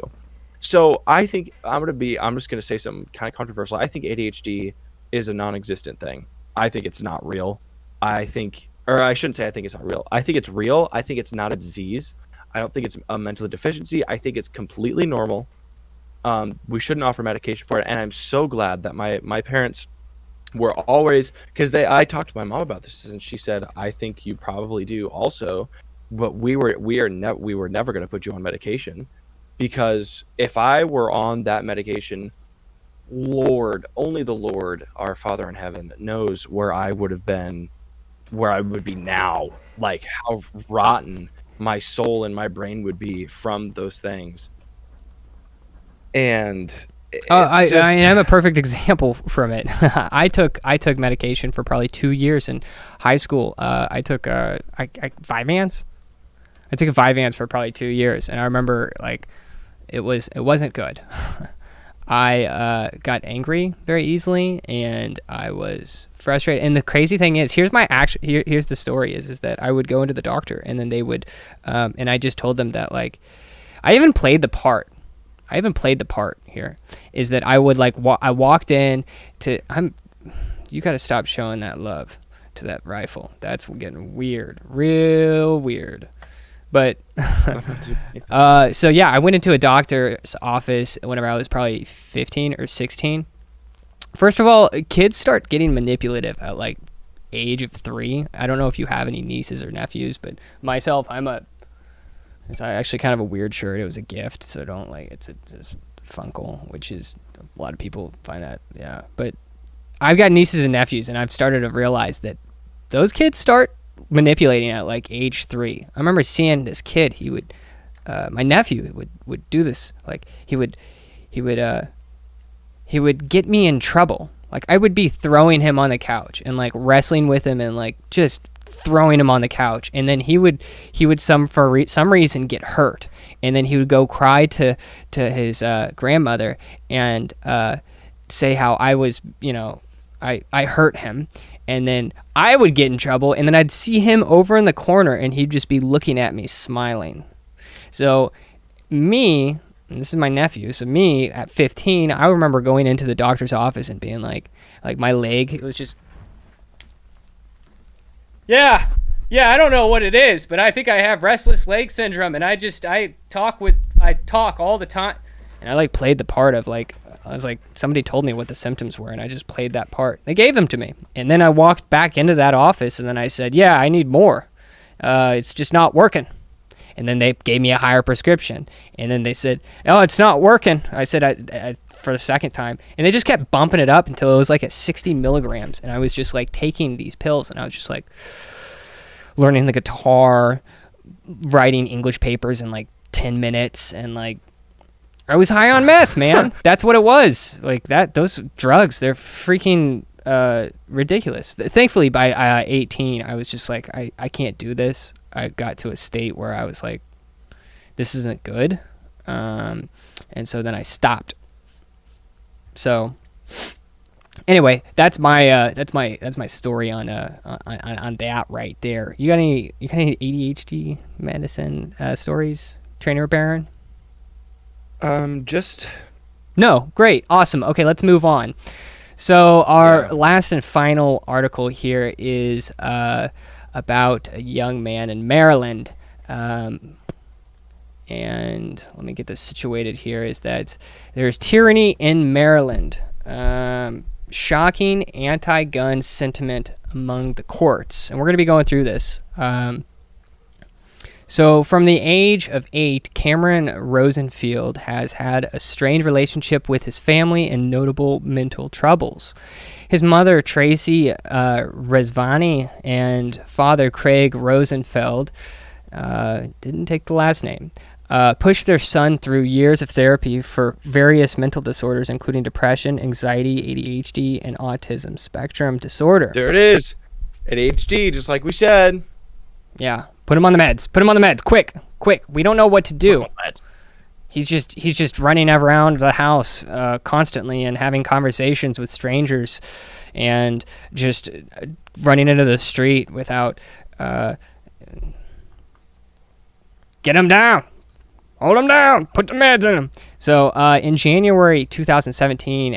Speaker 2: So I think I'm just going to say something kind of controversial. I think ADHD is a non-existent thing. I think it's not real. I shouldn't say I think it's not real. I think it's real. I think it's not a disease. I don't think it's a mental deficiency. I think it's completely normal. We shouldn't offer medication for it. And I'm so glad that my parents were always, because I talked to my mom about this and she said, I think you probably do also. But we were never going to put you on medication because if I were on that medication, Lord, only the Lord, our Father in heaven, knows where I would have been, where I would be now, like how rotten my soul and my brain would be from those things. And
Speaker 1: I'm a perfect example from it. I took medication for probably 2 years in high school. I took Vyvanse. I took a Vyvanse for probably 2 years, and I remember like it wasn't good. I got angry very easily, and I was frustrated. And the crazy thing is, here's the story is that I would go into the doctor, and then they would, and I just told them that like, I even played the part here. Is that I would like I walked in to you got to stop showing that love to that rifle. That's getting weird, real weird. But so yeah, I went into a doctor's office whenever I was probably 15 or 16. First of all, kids start getting manipulative at like age of 3. I don't know if you have any nieces or nephews, but myself, it's actually kind of a weird shirt. It was a gift, so don't like it's Funkel, which is a lot of people find that, yeah. But I've got nieces and nephews, and I've started to realize that those kids start manipulating at like age 3. I remember seeing this kid. He would, my nephew would do this. Like he would get me in trouble. Like I would be throwing him on the couch and like wrestling with him and like just throwing him on the couch, and then he would for some reason get hurt, and then he would go cry to his grandmother and say how I was, I hurt him. And then I would get in trouble, and then I'd see him over in the corner, and he'd just be looking at me, smiling. So me, and this is my nephew, so me at 15, I remember going into the doctor's office and being like my leg, it was just Yeah, I don't know what it is, but I think I have restless leg syndrome, and I talk all the time, and I like played the part of like I was like somebody told me what the symptoms were, and I just played that part. They gave them to me, and then I walked back into that office, and then I said, "Yeah, I need more. It's just not working." And then they gave me a higher prescription, and then they said, "Oh, it's not working." I said, I for the second time, and they just kept bumping it up until it was like at 60 milligrams, and I was just like taking these pills, and I was just like learning the guitar, writing English papers in like 10 minutes, and like I was high on meth, man. That's what it was. Like that, those drugs, they're freaking ridiculous. Thankfully, by 18, I was just like, I can't do this. I got to a state where I was like, this isn't good. And so then I stopped. So anyway, that's my story on that right there. You got any ADHD medicine stories, Trainer Baron?
Speaker 2: Just
Speaker 1: No. Great. Awesome. Okay, let's move on. So our last and final article here is about a young man in Maryland. And let me get this situated here, is that there's tyranny in Maryland. Shocking anti-gun sentiment among the courts. And we're going to be going through this. So from the age of 8, Cameron Rosenfield has had a strained relationship with his family and notable mental troubles. His mother, Tracy Rezvani, and father, Craig Rosenfeld, didn't take the last name, pushed their son through years of therapy for various mental disorders, including depression, anxiety, ADHD, and autism spectrum disorder.
Speaker 2: there it is. ADHD, just like we said.
Speaker 1: Yeah, put him on the meds. Quick. We don't know what to do. He's just running around the house constantly and having conversations with strangers, and just running into the street without. Get him down. Hold him down. Put the meds in him. So in January 2017,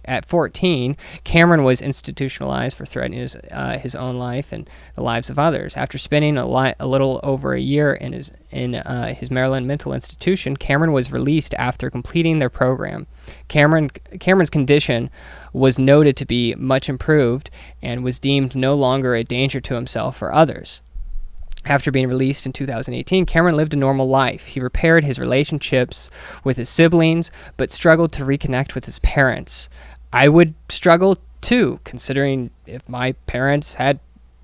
Speaker 1: at 14, Cameron was institutionalized for threatening his own life and the lives of others. After spending a little over a year in his Maryland mental institution, Cameron was released after completing their program. Cameron's condition was noted to be much improved and was deemed no longer a danger to himself or others. After being released in 2018, Cameron lived a normal life. He repaired his relationships with his siblings, but struggled to reconnect with his parents. I would struggle too, considering if my parents had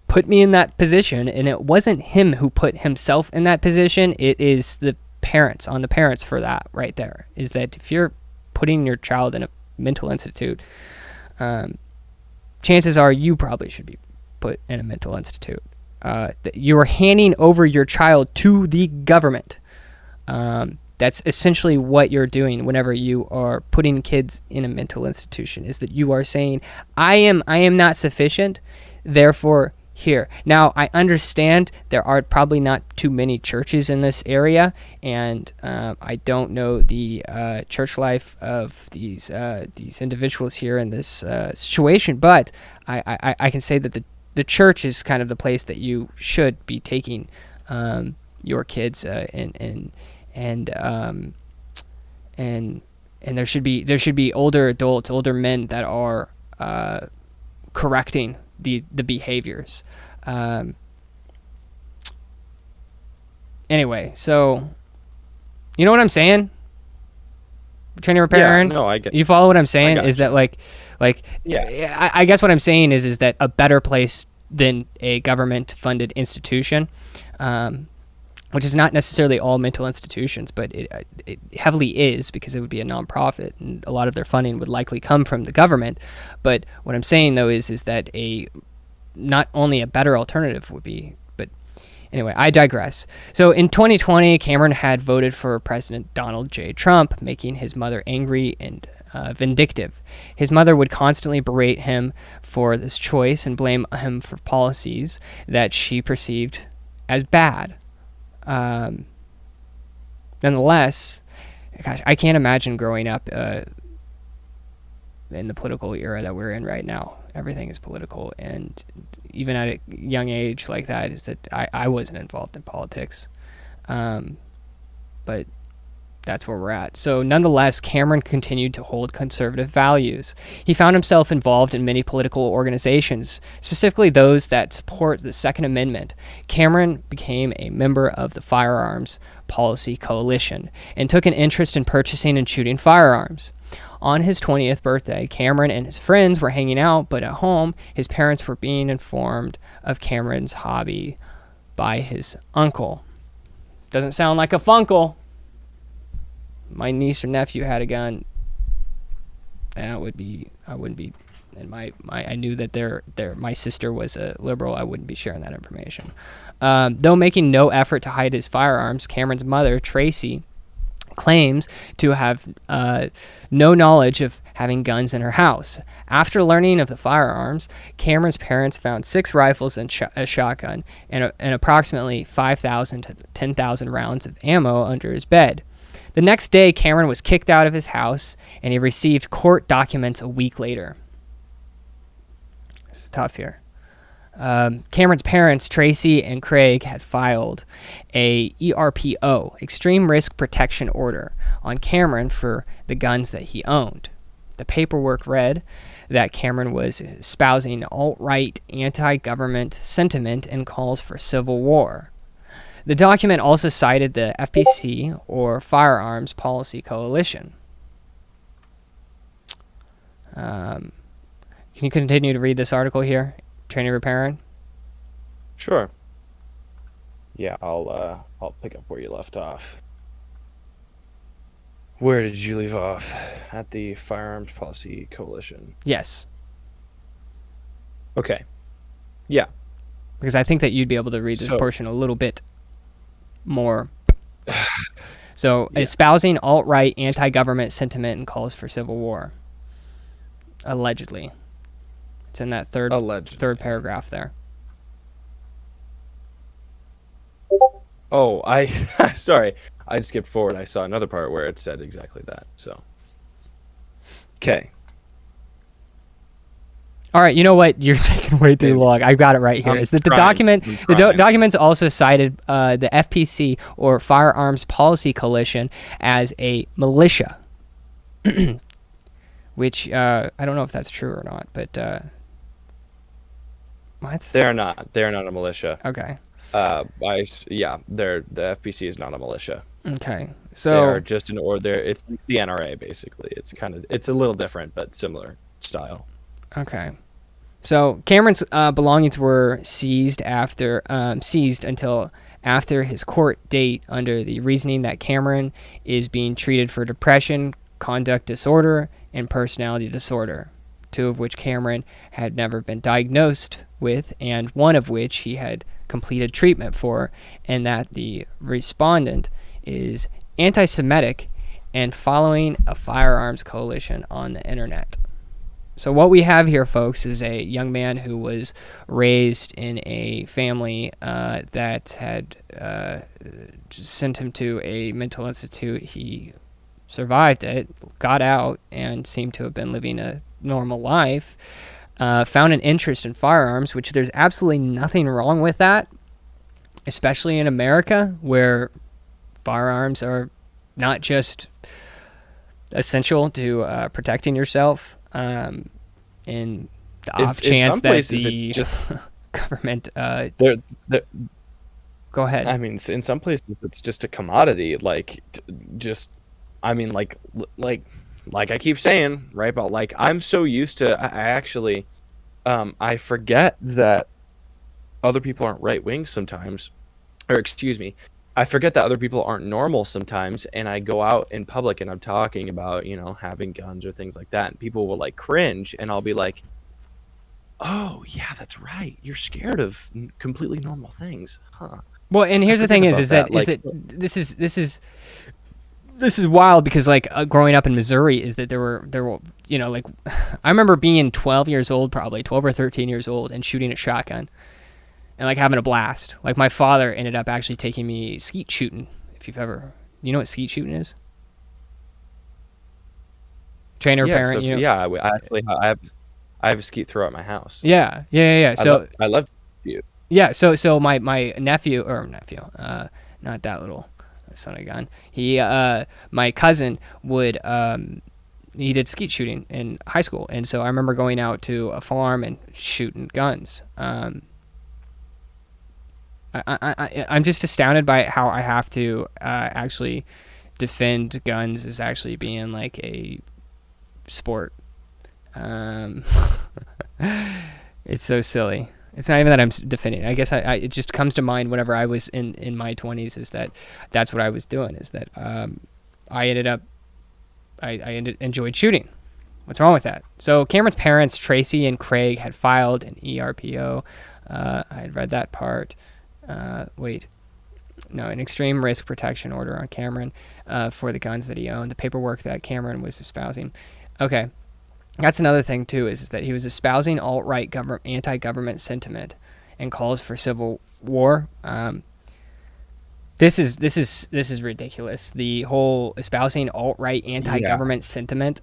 Speaker 1: put me in that position, and it wasn't him who put himself in that position, it is the parents, on the parents for that right there, is that if you're putting your child in a mental institute, chances are you probably should be put in a mental institute. You are handing over your child to the government. That's essentially what you're doing whenever you are putting kids in a mental institution, is that you are saying, I am not sufficient, therefore here. Now, I understand there are probably not too many churches in this area, and I don't know the church life of these individuals here in this situation, but I can say that the church is kind of the place that you should be taking your kids, and there should be older adults, older men that are correcting the behaviors. Anyway, so you know what I'm saying? Trainer Repair.
Speaker 2: Yeah, no, I get.
Speaker 1: You follow what I'm saying? Is that like
Speaker 2: yeah?
Speaker 1: I guess what I'm saying is that a better place than a government-funded institution, which is not necessarily all mental institutions, but it heavily is, because it would be a nonprofit, and a lot of their funding would likely come from the government. But what I'm saying though is that not only a better alternative would be. Anyway, I digress. So in 2020, Cameron had voted for President Donald J. Trump, making his mother angry and vindictive. His mother would constantly berate him for this choice and blame him for policies that she perceived as bad. Nonetheless, gosh, I can't imagine growing up in the political era that we're in right now. Everything is political, and even at a young age like that, is that I wasn't involved in politics, but that's where we're at. So nonetheless, Cameron continued to hold conservative values. He found himself involved in many political organizations, specifically those that support the Second Amendment. Cameron became a member of the Firearms Policy Coalition and took an interest in purchasing and shooting firearms. On his 20th birthday, Cameron and his friends were hanging out, but at home, his parents were being informed of Cameron's hobby by his uncle. Doesn't sound like a funkle. My niece or nephew had a gun, and I wouldn't be. And I knew that my sister was a liberal. I wouldn't be sharing that information. Though making no effort to hide his firearms, Cameron's mother, Tracy, claims to have no knowledge of having guns in her house. After learning of the firearms, Cameron's parents found 6 rifles and a shotgun and approximately 5,000 to 10,000 rounds of ammo under his bed. The next day, Cameron was kicked out of his house, and he received court documents a week later. This is tough here. Cameron's parents, Tracy and Craig, had filed a ERPO, Extreme Risk Protection Order, on Cameron for the guns that he owned. The paperwork read that Cameron was espousing alt-right anti-government sentiment and calls for civil war. The document also cited the FPC, or Firearms Policy Coalition. Can you continue to read this article here, Training Repairing?
Speaker 2: Sure. Yeah, I'll pick up where you left off. Where did you leave off? At the Firearms Policy Coalition.
Speaker 1: Yes.
Speaker 2: Okay. Yeah.
Speaker 1: Because I think that you'd be able to read this portion a little bit more. So, yeah. Espousing alt-right anti-government sentiment and calls for civil war. Allegedly. It's in that third paragraph there.
Speaker 2: Oh, sorry. I skipped forward. I saw another part where it said exactly that. So, okay.
Speaker 1: All right, you know what? You're taking way too long. I've got it right here. Is that the documents also cited the FPC, or Firearms Policy Coalition, as a militia, which I don't know if that's true or not, but what?
Speaker 2: They're not. They're not a militia.
Speaker 1: Okay.
Speaker 2: The FPC is not a militia.
Speaker 1: Okay. So
Speaker 2: they're just it's like the NRA basically. It's a little different but similar style.
Speaker 1: Okay. So Cameron's belongings were seized until after his court date under the reasoning that Cameron is being treated for depression, conduct disorder, and personality disorder, 2 of which Cameron had never been diagnosed with, and 1 of which he had completed treatment for, and that the respondent is anti-Semitic and following a firearms coalition on the internet. So what we have here, folks, is a young man who was raised in a family that had sent him to a mental institute. He survived it, got out, and seemed to have been living a normal life. Found an interest in firearms, which there's absolutely nothing wrong with that, especially in America, where firearms are not just essential to protecting yourself, in the off chance that the government... Go ahead.
Speaker 2: I mean, in some places it's just a commodity, like I keep saying, right? But like, I'm so used to, I actually, I forget that other people aren't right wing sometimes, or excuse me, I forget that other people aren't normal sometimes, and I go out in public and I'm talking about, having guns or things like that, and people will like cringe, and I'll be like, oh yeah, that's right, you're scared of completely normal things, huh?
Speaker 1: Well, and here's the thing is that this is wild, because like growing up in Missouri is that there were like I remember being 12 years old, probably 12 or 13 years old, and shooting a shotgun and like having a blast. Like my father ended up actually taking me skeet shooting. If you've ever, you know what skeet shooting is? trainer
Speaker 2: Yeah,
Speaker 1: parent.
Speaker 2: so I actually I have a skeet throw at my house.
Speaker 1: Yeah. So
Speaker 2: I love you.
Speaker 1: yeah, so my nephew, not that little son of a gun. My cousin would he did skeet shooting in high school, and so I remember going out to a farm and shooting guns. I'm just astounded by how I have to actually defend guns as actually being like a sport. It's so silly. It's not even that I'm defending. I guess it just comes to mind whenever I was in my 20s is that's what I was doing, is that I enjoyed shooting. What's wrong with that? So Cameron's parents, Tracy and Craig, had filed an ERPO. I had read that part. An extreme risk protection order on Cameron for the guns that he owned, the paperwork that Cameron was espousing. Okay. That's another thing too, is that he was espousing alt-right anti-government sentiment and calls for civil war. This is ridiculous. The whole espousing alt-right anti-government sentiment.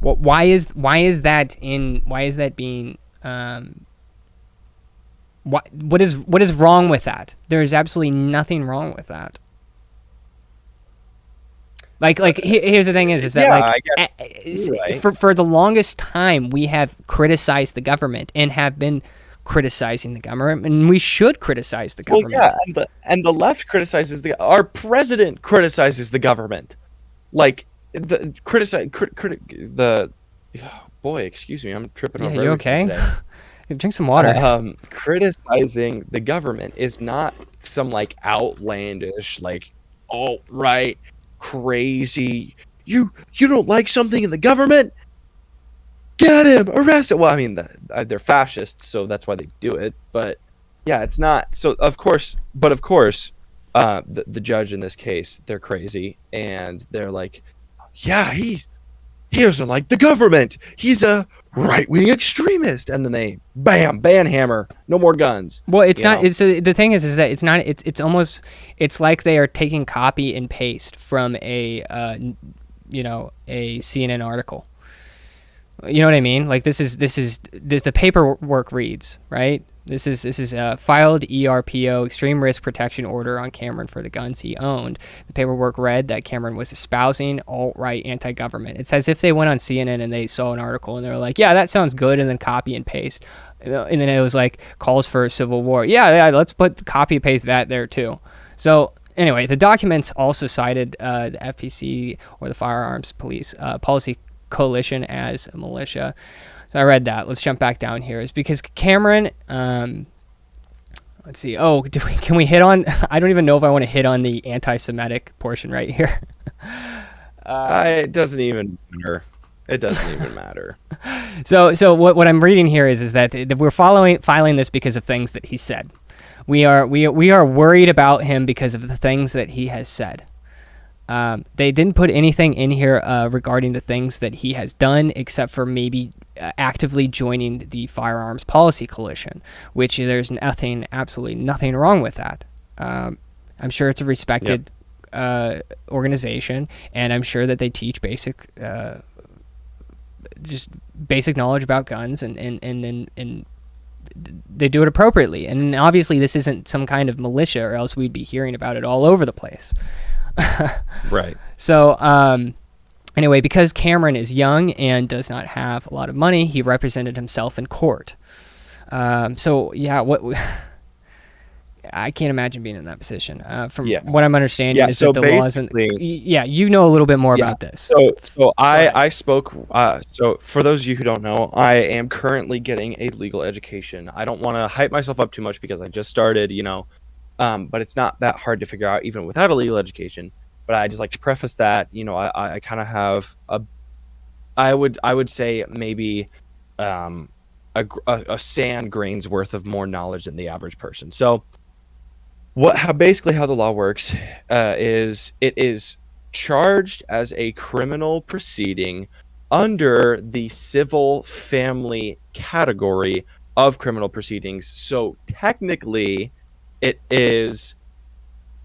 Speaker 1: Why is that being what is wrong with that? There is absolutely nothing wrong with that. Here's the thing is that right. for the longest time we have criticized the government and have been criticizing the government, and we should criticize the government.
Speaker 2: Well, yeah, and the left criticizes our president criticizes the government, like boy, excuse me, I'm tripping over.
Speaker 1: Yeah, you okay? Drink some water.
Speaker 2: Criticizing the government is not some like outlandish like alt-right crazy, you don't like something in the government, get him, arrest it. Well, I mean, they're fascists, so that's why they do it. But yeah, it's not. So of course, the judge in this case, they're crazy, and they're like, yeah, he doesn't like the government. He's a right-wing extremist, and then they bam, ban hammer, no more guns.
Speaker 1: Well, it's not. It's the thing is that it's not. It's almost. It's like they are taking copy and paste from a CNN article. You know what I mean? Like this is the paperwork reads, right? This is a filed ERPO, extreme risk protection order on Cameron for the guns he owned. The paperwork read that Cameron was espousing alt-right anti-government. It's as if they went on CNN and they saw an article and they were like, yeah, that sounds good, and then copy and paste. And then it was like calls for a civil war. Yeah, let's copy and paste that there too. So anyway, the documents also cited the FPC, or the Firearms Police Policy Coalition, as a militia. So I read that. Let's jump back down here. It's because Cameron, let's see. Oh, can we hit on, I don't even know if I want to hit on the anti-Semitic portion right here.
Speaker 2: It doesn't even matter. It doesn't even matter.
Speaker 1: So what I'm reading here is that we're filing this because of things that he said. We are worried about him because of the things that he has said. They didn't put anything in here regarding the things that he has done, except for maybe actively joining the Firearms Policy Coalition, which there's absolutely nothing wrong with that. I'm sure it's a respected organization, and I'm sure that they teach basic knowledge about guns, and they do it appropriately. And obviously this isn't some kind of militia, or else we'd be hearing about it all over the place.
Speaker 2: Right.
Speaker 1: So anyway, because Cameron is young and does not have a lot of money, he represented himself in court. I can't imagine being in that position. From what I'm understanding is that the laws you know a little bit more about this.
Speaker 2: So I spoke. So for those of you who don't know, I am currently getting a legal education. I don't want to hype myself up too much because I just started, but it's not that hard to figure out even without a legal education. But I just like to preface that, I kind of have I would say maybe a sand grain's worth of more knowledge than the average person. So how the law works is it is charged as a criminal proceeding under the civil family category of criminal proceedings. So technically it is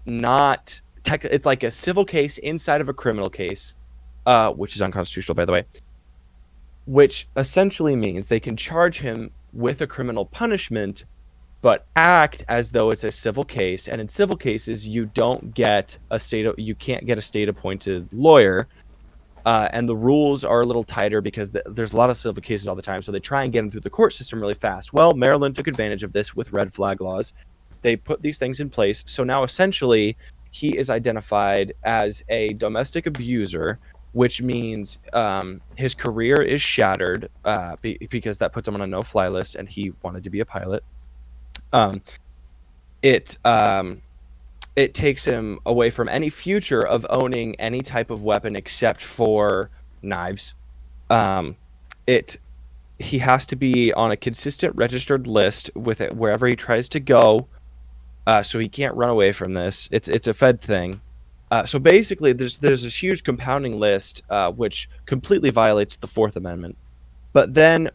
Speaker 2: not it's like a civil case inside of a criminal case. which is unconstitutional, by the way, which essentially means they can charge him with a criminal punishment, but act as though it's a civil case. And in civil cases, you can't get a state appointed lawyer. And the rules are a little tighter because there's a lot of civil cases all the time. So they try and get them through the court system really fast. Well, Maryland took advantage of this with red flag laws. They put these things in place. So now essentially he is identified as a domestic abuser, which means his career is shattered because that puts him on a no-fly list, and he wanted to be a pilot. It takes him away from any future of owning any type of weapon except for knives. He has to be on a consistent registered list with it wherever he tries to go, so he can't run away from this. It's a Fed thing. So basically, there's this huge compounding list, which completely violates the Fourth Amendment. But then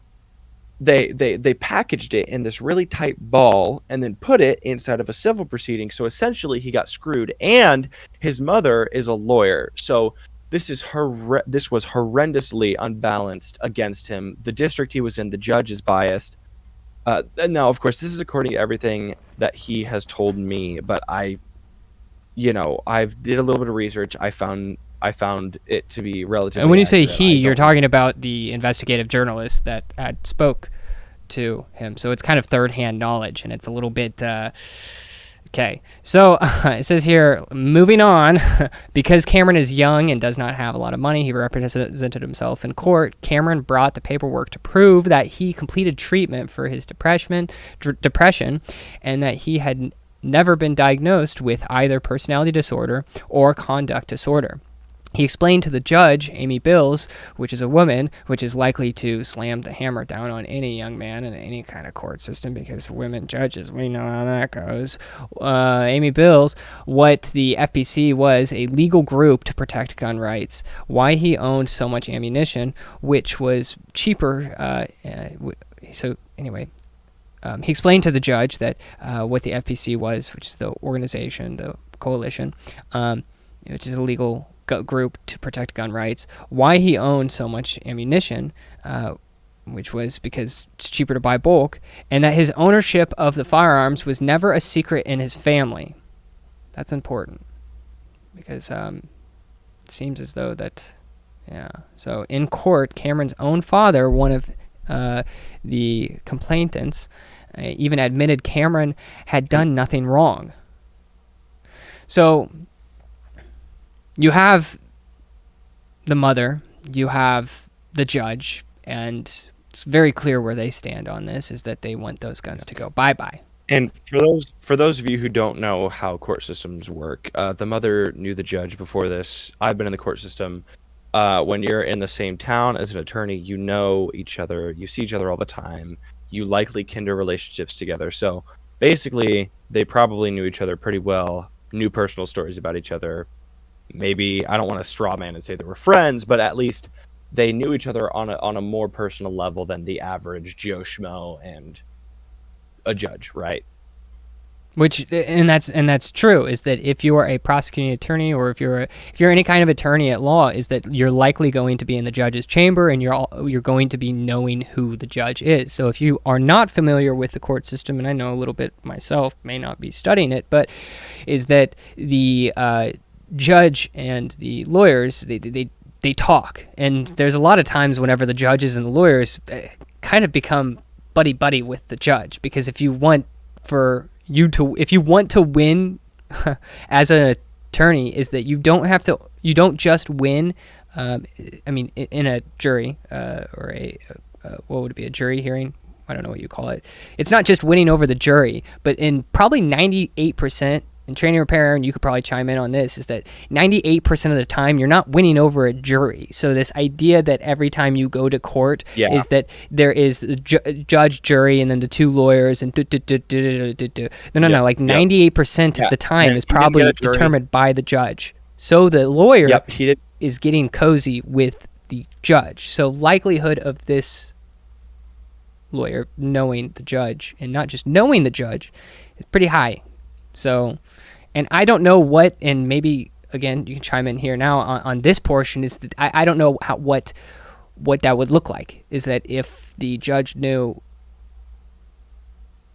Speaker 2: they packaged it in this really tight ball and then put it inside of a civil proceeding. So essentially, he got screwed. And his mother is a lawyer. So this was horrendously unbalanced against him. The district he was in, the judge is biased. And now, of course, this is according to everything that he has told me, but I've did a little bit of research. I found it to be relatively.
Speaker 1: And when you say
Speaker 2: accurate.
Speaker 1: you're talking about the investigative journalist that spoke to him. So it's kind of third-hand knowledge, and it's a little bit. Okay, so it says here, moving on, because Cameron is young and does not have a lot of money, he represented himself in court. Cameron brought the paperwork to prove that he completed treatment for his depression, and that he had never been diagnosed with either personality disorder or conduct disorder. He explained to the judge, Amy Bills, which is a woman, which is likely to slam the hammer down on any young man in any kind of court system because women judges, we know how that goes. Amy Bills, what the FPC was, a legal group to protect gun rights, why he owned so much ammunition, which was cheaper. So anyway, he explained to the judge that what the FPC was, which is the organization, the coalition, which is a legal group to protect gun rights, why he owned so much ammunition, which was because it's cheaper to buy bulk, and that his ownership of the firearms was never a secret in his family. That's important because it seems as though that, yeah. So in court, Cameron's own father, one of the complainants, even admitted Cameron had done nothing wrong. So you have the mother, you have the judge, and it's very clear where they stand on this, is that they want those guns to go bye-bye.
Speaker 2: And for those of you who don't know how court systems work, the mother knew the judge before this. I've been in the court system. When you're in the same town as an attorney, you know each other, you see each other all the time, you likely kindle relationships together. So basically, they probably knew each other pretty well, knew personal stories about each other. Maybe, I don't want to straw man and say they were friends, but at least they knew each other on a more personal level than the average Joe Schmo and a judge, right?
Speaker 1: That's true, is that if you are a prosecuting attorney, or if you're any kind of attorney at law, is that you're likely going to be in the judge's chamber, and you're going to be knowing who the judge is. So if you are not familiar with the court system, and I know a little bit myself, may not be studying it, but is that the judge and the lawyers, they talk, and there's a lot of times whenever the judges and the lawyers kind of become buddy with the judge, because if you want to win as an attorney, is that you don't just win. In a jury or what would it be, a jury hearing? I don't know what you call it. It's not just winning over the jury, but in probably 98%. And training repair, and you could probably chime in on this, is that 98% of the time you're not winning over a jury. So this idea that every time you go to court is that there is the judge, jury, and then the two lawyers, and no. Like 98% of the time is probably determined by the judge. So the lawyer is getting cozy with the judge. So likelihood of this lawyer knowing the judge, and not just knowing the judge, is pretty high. So, and I don't know what, and maybe again, you can chime in here now on this portion, is that I don't know what that would look like. Is that if the judge knew,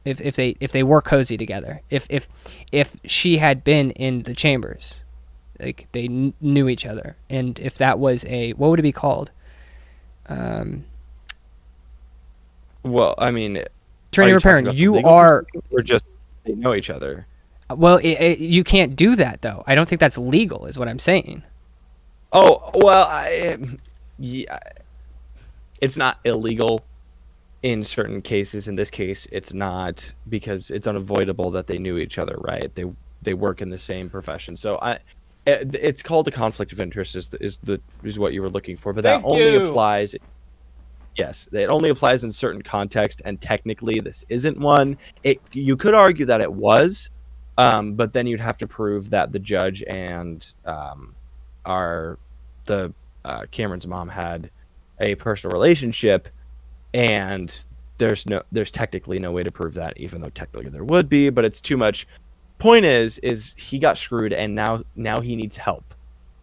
Speaker 1: if they were cozy together, if she had been in the chambers, like they knew each other, and if that was what would it be called?
Speaker 2: Well, I mean,
Speaker 1: training or parent. You are,
Speaker 2: or just they know each other.
Speaker 1: Well, you can't do that though. I don't think that's legal, is what I'm saying.
Speaker 2: Oh well, yeah, it's not illegal in certain cases. In this case, it's not, because it's unavoidable that they knew each other, right? They work in the same profession, so it's called a conflict of interest is what you were looking for, but that only applies. Yes, it only applies in certain contexts, and technically this isn't one. You could argue that it was, but then you'd have to prove that the judge and Cameron's mom had a personal relationship, and there's technically no way to prove that, even though technically there would be, but it's too much. Point is he got screwed, and now he needs help,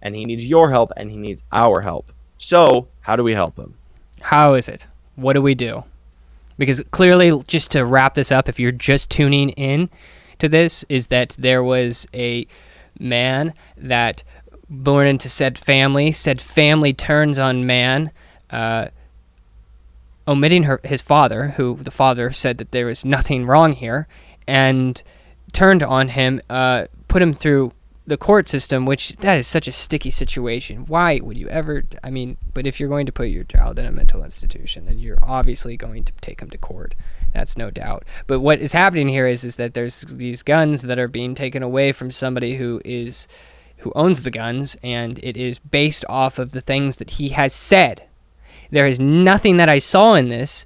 Speaker 2: and he needs your help, and he needs our help. So how do we help him?
Speaker 1: How is it? What do we do? Because clearly, just to wrap this up, if you're just tuning in to this, is that there was a man that born into said family turns on man, omitting his father, who the father said that there was nothing wrong here, and turned on him, put him through the court system, which that is such a sticky situation. Why would you ever, but if you're going to put your child in a mental institution, then you're obviously going to take him to court. That's no doubt. But what is happening here is that there's these guns that are being taken away from somebody who owns the guns, and it is based off of the things that he has said. There is nothing that I saw in this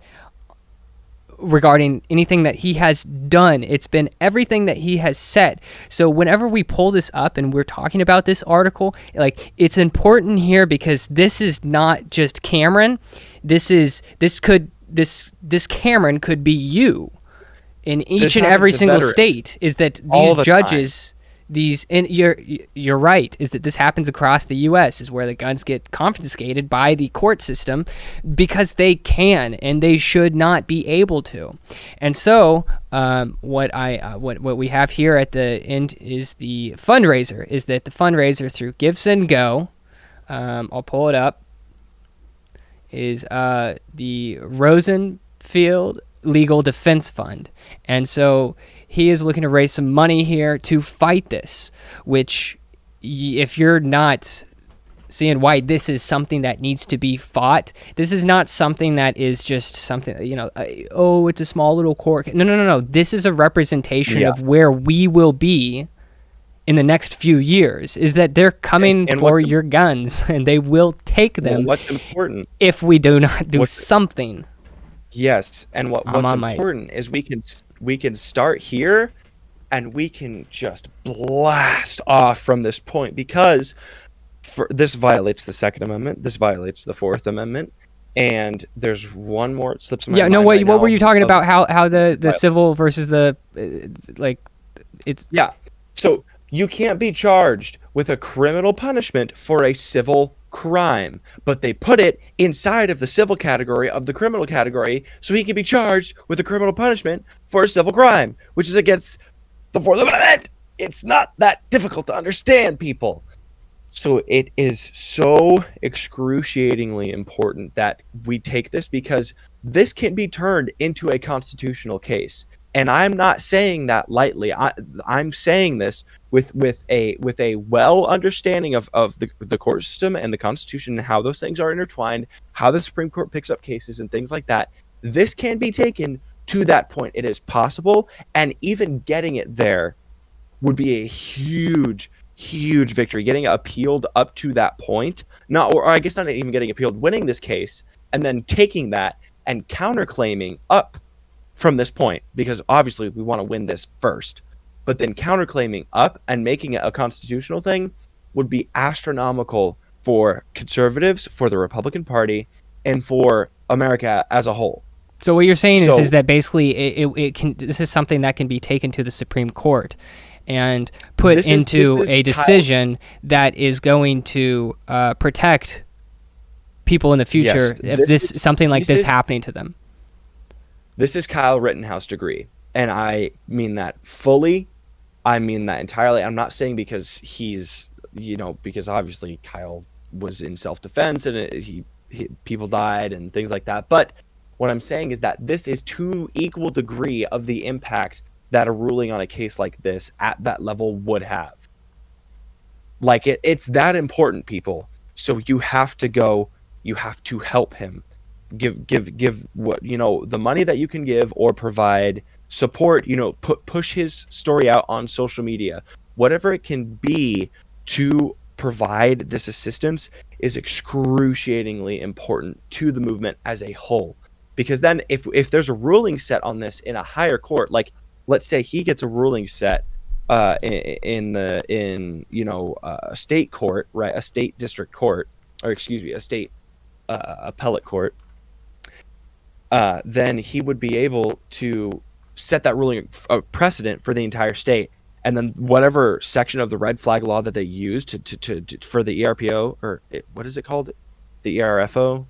Speaker 1: regarding anything that he has done. It's been everything that he has said. So whenever we pull this up and we're talking about this article, like, it's important here, because this is not just Cameron. This Cameron could be you in each and every single state. Is that these judges, and you're right, is that this happens across the U.S., is where the guns get confiscated by the court system because they can, and they should not be able to. And so what we have here at the end is the fundraiser, is that the fundraiser through Gibson Go, I'll pull it up, is the Rosenfield Legal Defense Fund. And so he is looking to raise some money here to fight this, which, if you're not seeing why this is something that needs to be fought, this is not something that is just something, it's a small little court. No. This is a representation of where we will be in the next few years, is that they're coming for your guns, and they will take them.
Speaker 2: What's important
Speaker 1: if we do not do something.
Speaker 2: Yes, and what's important is we can start here, and we can just blast off from this point, because this violates the Second Amendment, this violates the Fourth Amendment, and there's one more. It slips my mind.
Speaker 1: What were you talking about? How the civil versus the it's
Speaker 2: So you can't be charged with a criminal punishment for a civil crime, but they put it inside of the civil category of the criminal category, so he can be charged with a criminal punishment for a civil crime, which is against the Fourth Amendment. It's not that difficult to understand, people. So it is so excruciatingly important that we take this, because this can be turned into a constitutional case. And I'm not saying that lightly. I'm saying this with a well understanding of the court system and the Constitution, and how those things are intertwined, how the Supreme Court picks up cases and things like that. This can be taken to that point. It is possible, and even getting it there would be a huge victory. Getting appealed up to that point, or I guess not even getting appealed, winning this case, and then taking that and counterclaiming up from this point, because obviously we want to win this first, but then counterclaiming up and making it a constitutional thing would be astronomical for conservatives, for the Republican Party, and for America as a whole.
Speaker 1: So what you're saying is that basically it can. This is something that can be taken to the Supreme Court, and put
Speaker 2: This
Speaker 1: into
Speaker 2: is
Speaker 1: a decision that is going to protect people in the future if something like this happening to them.
Speaker 2: This is Kyle Rittenhouse degree, and I mean that fully. I mean that entirely. I'm not saying because he's, because obviously Kyle was in self-defense and he people died and things like that. But what I'm saying is that this is to equal degree of the impact that a ruling on a case like this at that level would have. Like it's that important, people. So you have to help him. Give what, the money that you can give, or provide support, push his story out on social media. Whatever it can be to provide this assistance is excruciatingly important to the movement as a whole. Because then if there's a ruling set on this in a higher court, like let's say he gets a ruling set in a state court, right, a state district court, or excuse me, a state appellate court, then he would be able to set that ruling precedent for the entire state. And then whatever section of the red flag law that they use to for the ERPO, or what is it called? The ERFO?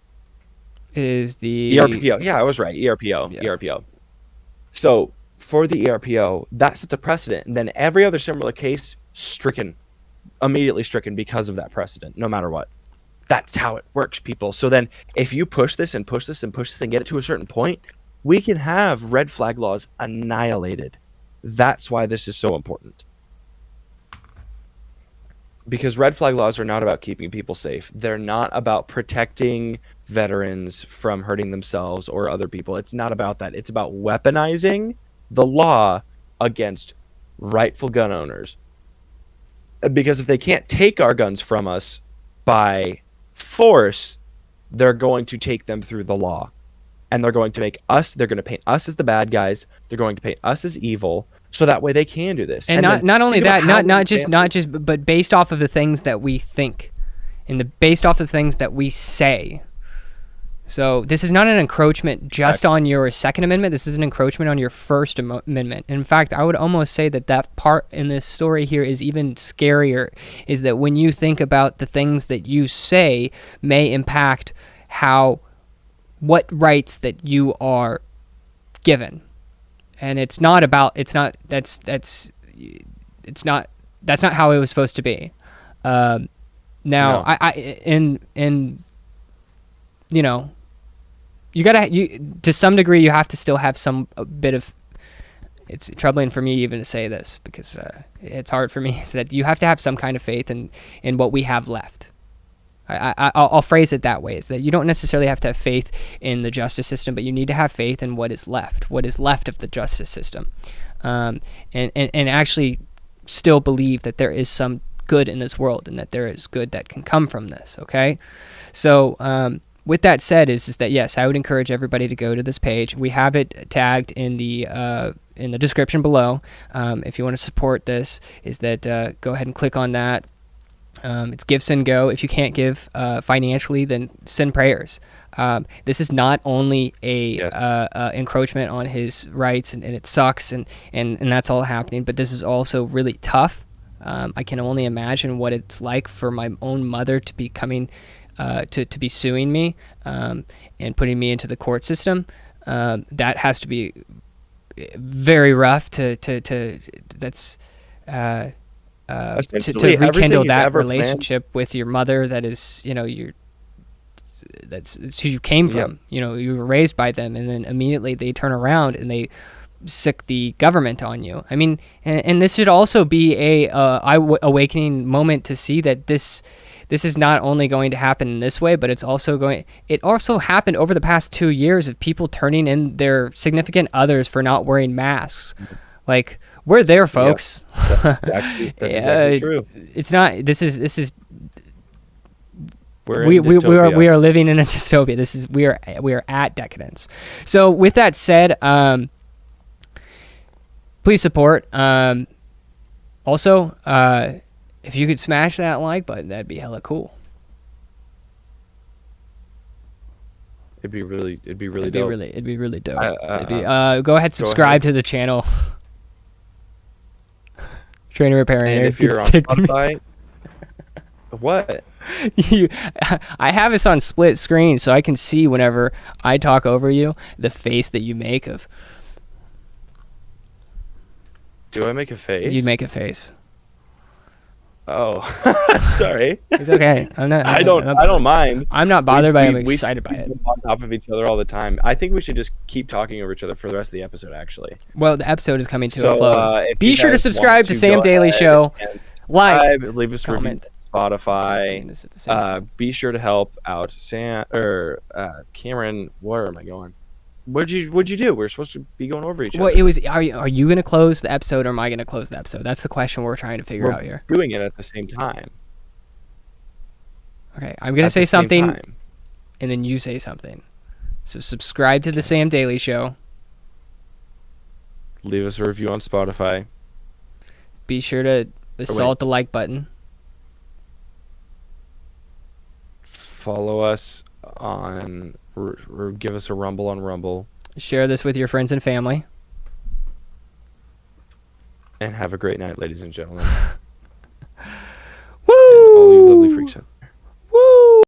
Speaker 1: Is the
Speaker 2: ERPO. Yeah, I was right. ERPO. Yeah. ERPO. So for the ERPO, that sets a precedent. And then every other similar case, immediately stricken because of that precedent, no matter what. That's how it works, people. So then if you push this and push this and push this and get it to a certain point, we can have red flag laws annihilated. That's why this is so important. Because red flag laws are not about keeping people safe. They're not about protecting veterans from hurting themselves or other people. It's not about that. It's about weaponizing the law against rightful gun owners. Because if they can't take our guns from us by force, they're going to take them through the law. And they're going to paint us as the bad guys. They're going to paint us as evil, so that way they can do this.
Speaker 1: And not only that, but based off of the things that we think, and based off the things that we say. So this is not an encroachment just on your Second Amendment. This is an encroachment on your First Amendment. In fact, I would almost say that part in this story here is even scarier, is that when you think about the things that you say may impact what rights that you are given. And that's not how it was supposed to be. To some degree, you have to still have some bit of. It's troubling for me even to say this, because it's hard for me. Is that you have to have some kind of faith in what we have left. I'll phrase it that way: is that you don't necessarily have to have faith in the justice system, but you need to have faith in what is left of the justice system, and actually still believe that there is some good in this world, and that there is good that can come from this. Okay, so. With that said, is that yes, I would encourage everybody to go to this page. We have it tagged in the description below. If you want to support this, is that go ahead and click on that. It's Give, Send, Go. If you can't give financially, then send prayers. This is not only a encroachment on his rights, and it sucks, and that's all happening, but this is also really tough. I can only imagine what it's like for my own mother to be coming. To be suing me and putting me into the court system. That has to be very rough to rekindle that relationship with your mother. That is, that's who you came from.
Speaker 2: Yep.
Speaker 1: You were raised by them, and then immediately they turn around and they sick the government on you. I mean, and this should also be a awakening moment to see that this is not only going to happen in this way, but it also happened over the past 2 years of people turning in their significant others for not wearing masks. Like, we're there, folks.
Speaker 2: Yep. That's exactly true.
Speaker 1: It's not, we are living in a dystopia. We are at decadence. So with that said, please support. Also, if you could smash that like button, that'd be hella cool.
Speaker 2: It'd be really dope.
Speaker 1: It'd be really dope. Go ahead, subscribe to the channel. Trainer repair
Speaker 2: And
Speaker 1: nerds.
Speaker 2: if you're on
Speaker 1: Kick me.
Speaker 2: Spotify, what?
Speaker 1: You, I have this on split screen so I can see whenever I talk over you the face that you make of.
Speaker 2: Do I make a face?
Speaker 1: You'd make a face.
Speaker 2: Oh, sorry.
Speaker 1: It's okay.
Speaker 2: I don't mind.
Speaker 1: I'm not bothered by it. I'm
Speaker 2: We
Speaker 1: excited by it.
Speaker 2: on top of each other all the time. I think we should just keep talking over each other for the rest of the episode. Actually,
Speaker 1: Well, the episode is coming to
Speaker 2: So,
Speaker 1: a close.
Speaker 2: if
Speaker 1: Be
Speaker 2: you
Speaker 1: sure to
Speaker 2: guys
Speaker 1: subscribe
Speaker 2: want
Speaker 1: to
Speaker 2: to
Speaker 1: Sam
Speaker 2: go
Speaker 1: Daily
Speaker 2: ahead
Speaker 1: Show.
Speaker 2: and
Speaker 1: Like,
Speaker 2: leave us a review
Speaker 1: comment.
Speaker 2: on Spotify.
Speaker 1: This at the same time.
Speaker 2: Be sure to help out Sam or Cameron. Where am I going? What'd you do? We're supposed to be going over each
Speaker 1: Well,
Speaker 2: other.
Speaker 1: it was. Are you going to close the episode or am I going to close the episode? That's the question we're trying to figure
Speaker 2: We're
Speaker 1: out here.
Speaker 2: doing it at the same time.
Speaker 1: Okay, I'm going to
Speaker 2: At
Speaker 1: say
Speaker 2: the same
Speaker 1: something
Speaker 2: time.
Speaker 1: and then you say something. So subscribe to the Sam Daily Show.
Speaker 2: Leave us a review on Spotify.
Speaker 1: Be sure to assault the like button.
Speaker 2: Follow us on. Give us a rumble on Rumble.
Speaker 1: Share this with your friends and family.
Speaker 2: And have a great night, ladies and gentlemen.
Speaker 1: Woo!
Speaker 2: And all you lovely freaks out there.